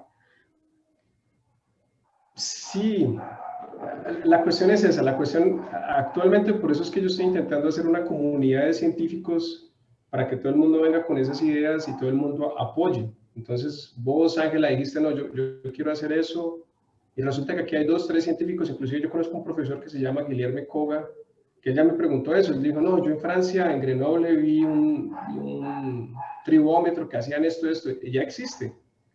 Sí, la cuestión es esa, la cuestión actualmente, por eso es que yo estoy intentando hacer una comunidad de científicos para que todo el mundo venga con esas ideas y todo el mundo apoye. Entonces, vos, Ángela, dijiste, no, yo quiero hacer eso, y resulta que aquí hay 2, 3 científicos, inclusive yo conozco un profesor que se llama Guillermo Koga, que ella me preguntó eso, él dijo, no, yo en Francia, en Grenoble, vi un tribómetro que hacían esto, y ya existe,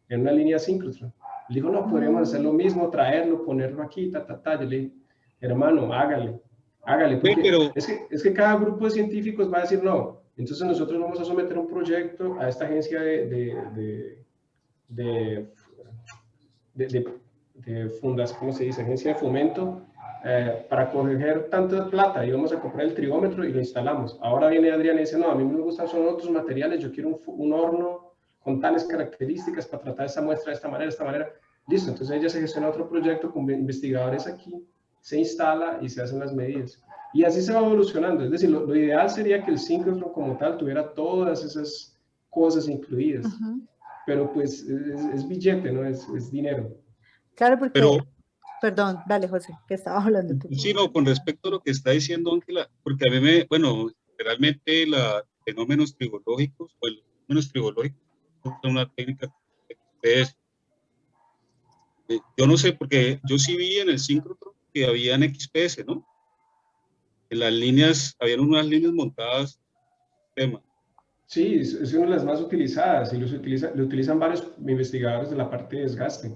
en una línea síncrotron. Le digo, no, podríamos hacer lo mismo, traerlo, ponerlo aquí, Yo le dije, hermano, hágale, porque es que cada grupo de científicos va a decir no. Entonces nosotros vamos a someter un proyecto a esta agencia de fundas, ¿cómo se dice? Agencia de fomento, para coger tanta plata y vamos a comprar el trigómetro y lo instalamos. Ahora viene Adrián y dice, no, a mí me gustan son otros materiales, yo quiero un horno con tales características para tratar esa muestra de esta manera, Listo, entonces ella se gestiona otro proyecto con investigadores aquí, se instala y se hacen las medidas. Y así se va evolucionando. Es decir, lo ideal sería que el síncrotron como tal tuviera todas esas cosas incluidas. Pero pues es billete, ¿no? Es dinero. Claro, porque, Pero perdón, dale, José, que estabas hablando tú. sí, no, con respecto a lo que está diciendo Ángela, porque a mí bueno, realmente los fenómenos tribológicos, o los fenómenos tribológicos son una técnica que ustedes, yo no sé, porque yo sí vi en el síncrotron que habían XPS, ¿no? En las líneas, habían unas líneas montadas, tema. Sí, es una de las más utilizadas y lo utilizan varios investigadores de la parte de desgaste.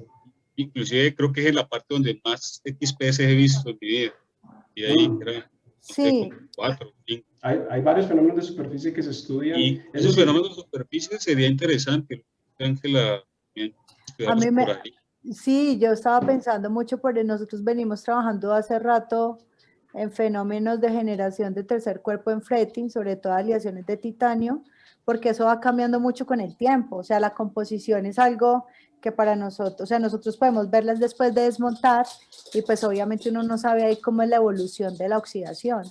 Inclusive creo que es la parte donde más XPS he visto en mi vida. Y ahí eran Sí. 4 o 5. Hay varios fenómenos de superficie que se estudian. Y esos fenómenos de superficie sería interesante que la A mí por ahí. sí, yo estaba pensando mucho nosotros venimos trabajando hace rato en fenómenos de generación de tercer cuerpo en fretting, sobre todo aleaciones de titanio, porque eso va cambiando mucho con el tiempo. O sea, la composición es algo que para nosotros, o sea, nosotros podemos verlas después de desmontar y pues obviamente uno no sabe ahí cómo es la evolución de la oxidación.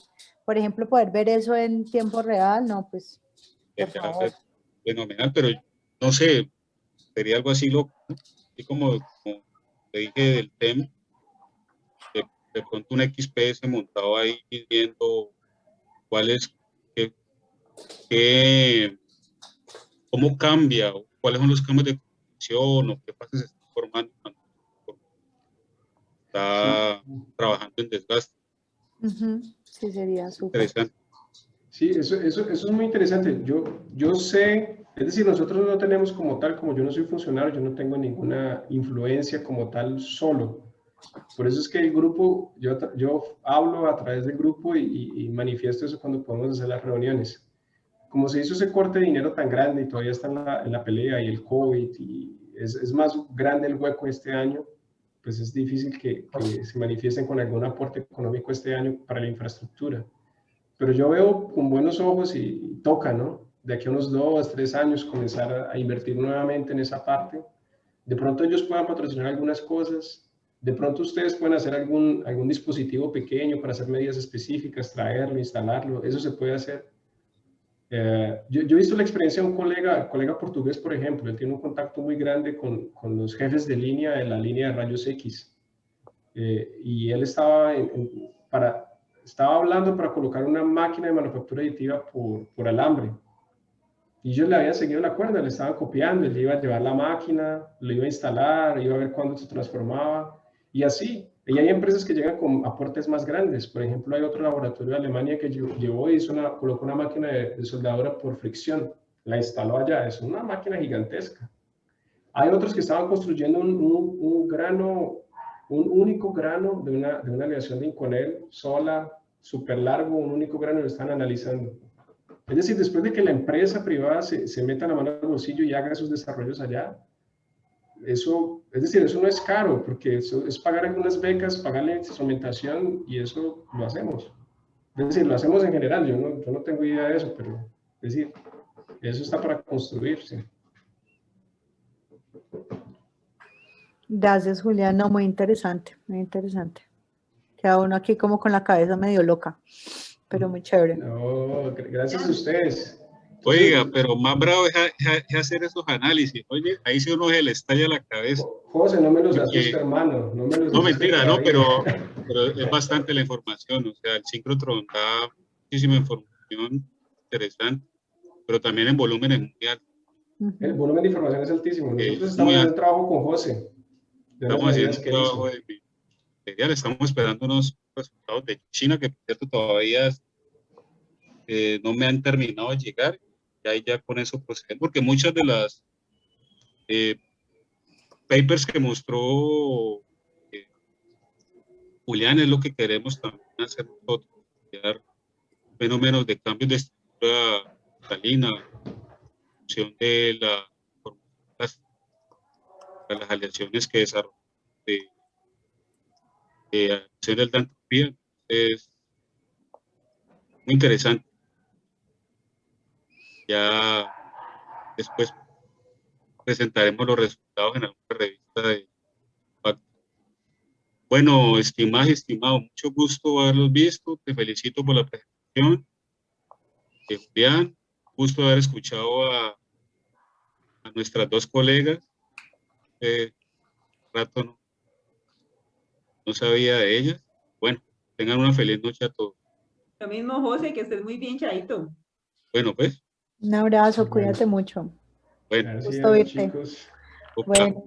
Por ejemplo, poder ver eso en tiempo real, no, pues, por favor. Fenomenal, pero no sé, sería algo así loco, ¿no? Así como te dije del TEM, de pronto un XPS montado ahí viendo cuáles, cómo cambia, o cuáles son los cambios de composición, o qué fases se están formando cuando está trabajando en desgaste. Sí, sería súper Interesante. Sí, eso es muy interesante. Yo sé, es decir, nosotros no tenemos como tal, como yo no soy funcionario, yo no tengo ninguna influencia como tal solo. Por eso es que el grupo, yo hablo a través del grupo y manifiesto eso cuando podemos hacer las reuniones. Como se hizo ese corte de dinero tan grande y todavía está en la pelea y el COVID y es más grande el hueco este año, pues es difícil que se manifiesten con algún aporte económico este año para la infraestructura. Pero yo veo con buenos ojos y toca, ¿no? De aquí a unos 2, 3 años comenzar a invertir nuevamente en esa parte. De pronto ellos puedan patrocinar algunas cosas, de pronto ustedes pueden hacer algún dispositivo pequeño para hacer medidas específicas, traerlo, instalarlo, eso se puede hacer. Yo he visto la experiencia de un colega portugués, por ejemplo, él tiene un contacto muy grande con los jefes de línea de la línea de rayos X. Y él estaba hablando para colocar una máquina de manufactura aditiva por alambre. Y ellos le habían seguido la cuerda, le estaban copiando, él iba a llevar la máquina, lo iba a instalar, iba a ver cuándo se transformaba, y así. Y hay empresas que llegan con aportes más grandes. Por ejemplo, hay otro laboratorio de Alemania que llevó y colocó una máquina de soldadura por fricción, la instaló allá, es una máquina gigantesca. Hay otros que estaban construyendo un único grano de una aleación de Inconel sola, súper largo, un único grano, lo están analizando. Es decir, después de que la empresa privada se meta la mano al bolsillo y haga sus desarrollos allá, eso no es caro, porque eso es pagar algunas becas, pagarle instrumentación y eso lo hacemos. Es decir, lo hacemos en general, yo no tengo idea de eso, pero es decir, eso está para construirse. Gracias, Julián. No, muy interesante, muy interesante. Queda uno aquí como con la cabeza medio loca, pero muy chévere. No, gracias a ustedes. Oiga, pero más bravo es hacer esos análisis. Oye, ahí sí uno se le estalla la cabeza. José, no me los asusta, hermano. No, mentira, no, pero es bastante la información. O sea, el síncrotron da muchísima información interesante, pero también en volúmenes muy altos. El volumen de información es altísimo. Nosotros estamos muy haciendo trabajo con José. Estamos haciendo un trabajo de material. Estamos esperando unos resultados de China que, por cierto, todavía no me han terminado de llegar. Y ahí ya con eso proceder, porque muchas de las papers que mostró Julián es lo que queremos también hacer nosotros, estudiar fenómenos de cambios de estructura cristalina, función de las aleaciones que desarrollan de acción de alta entropía. Es muy interesante. Ya después presentaremos los resultados en alguna revista Bueno, estimadas y estimados, mucho gusto haberlos visto. Te felicito por la presentación. Julián, gusto haber escuchado a nuestras dos colegas. Rato no sabía de ellas. Bueno, tengan una feliz noche a todos. Lo mismo, José, que estés muy bien, Chaito. Bueno, pues. Un abrazo, Bueno. cuídate mucho. Bueno, Gracias, Gusto verte. chicos. Bueno.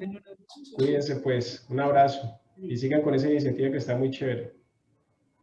Cuídense pues, un abrazo y sigan con esa iniciativa que está muy chévere.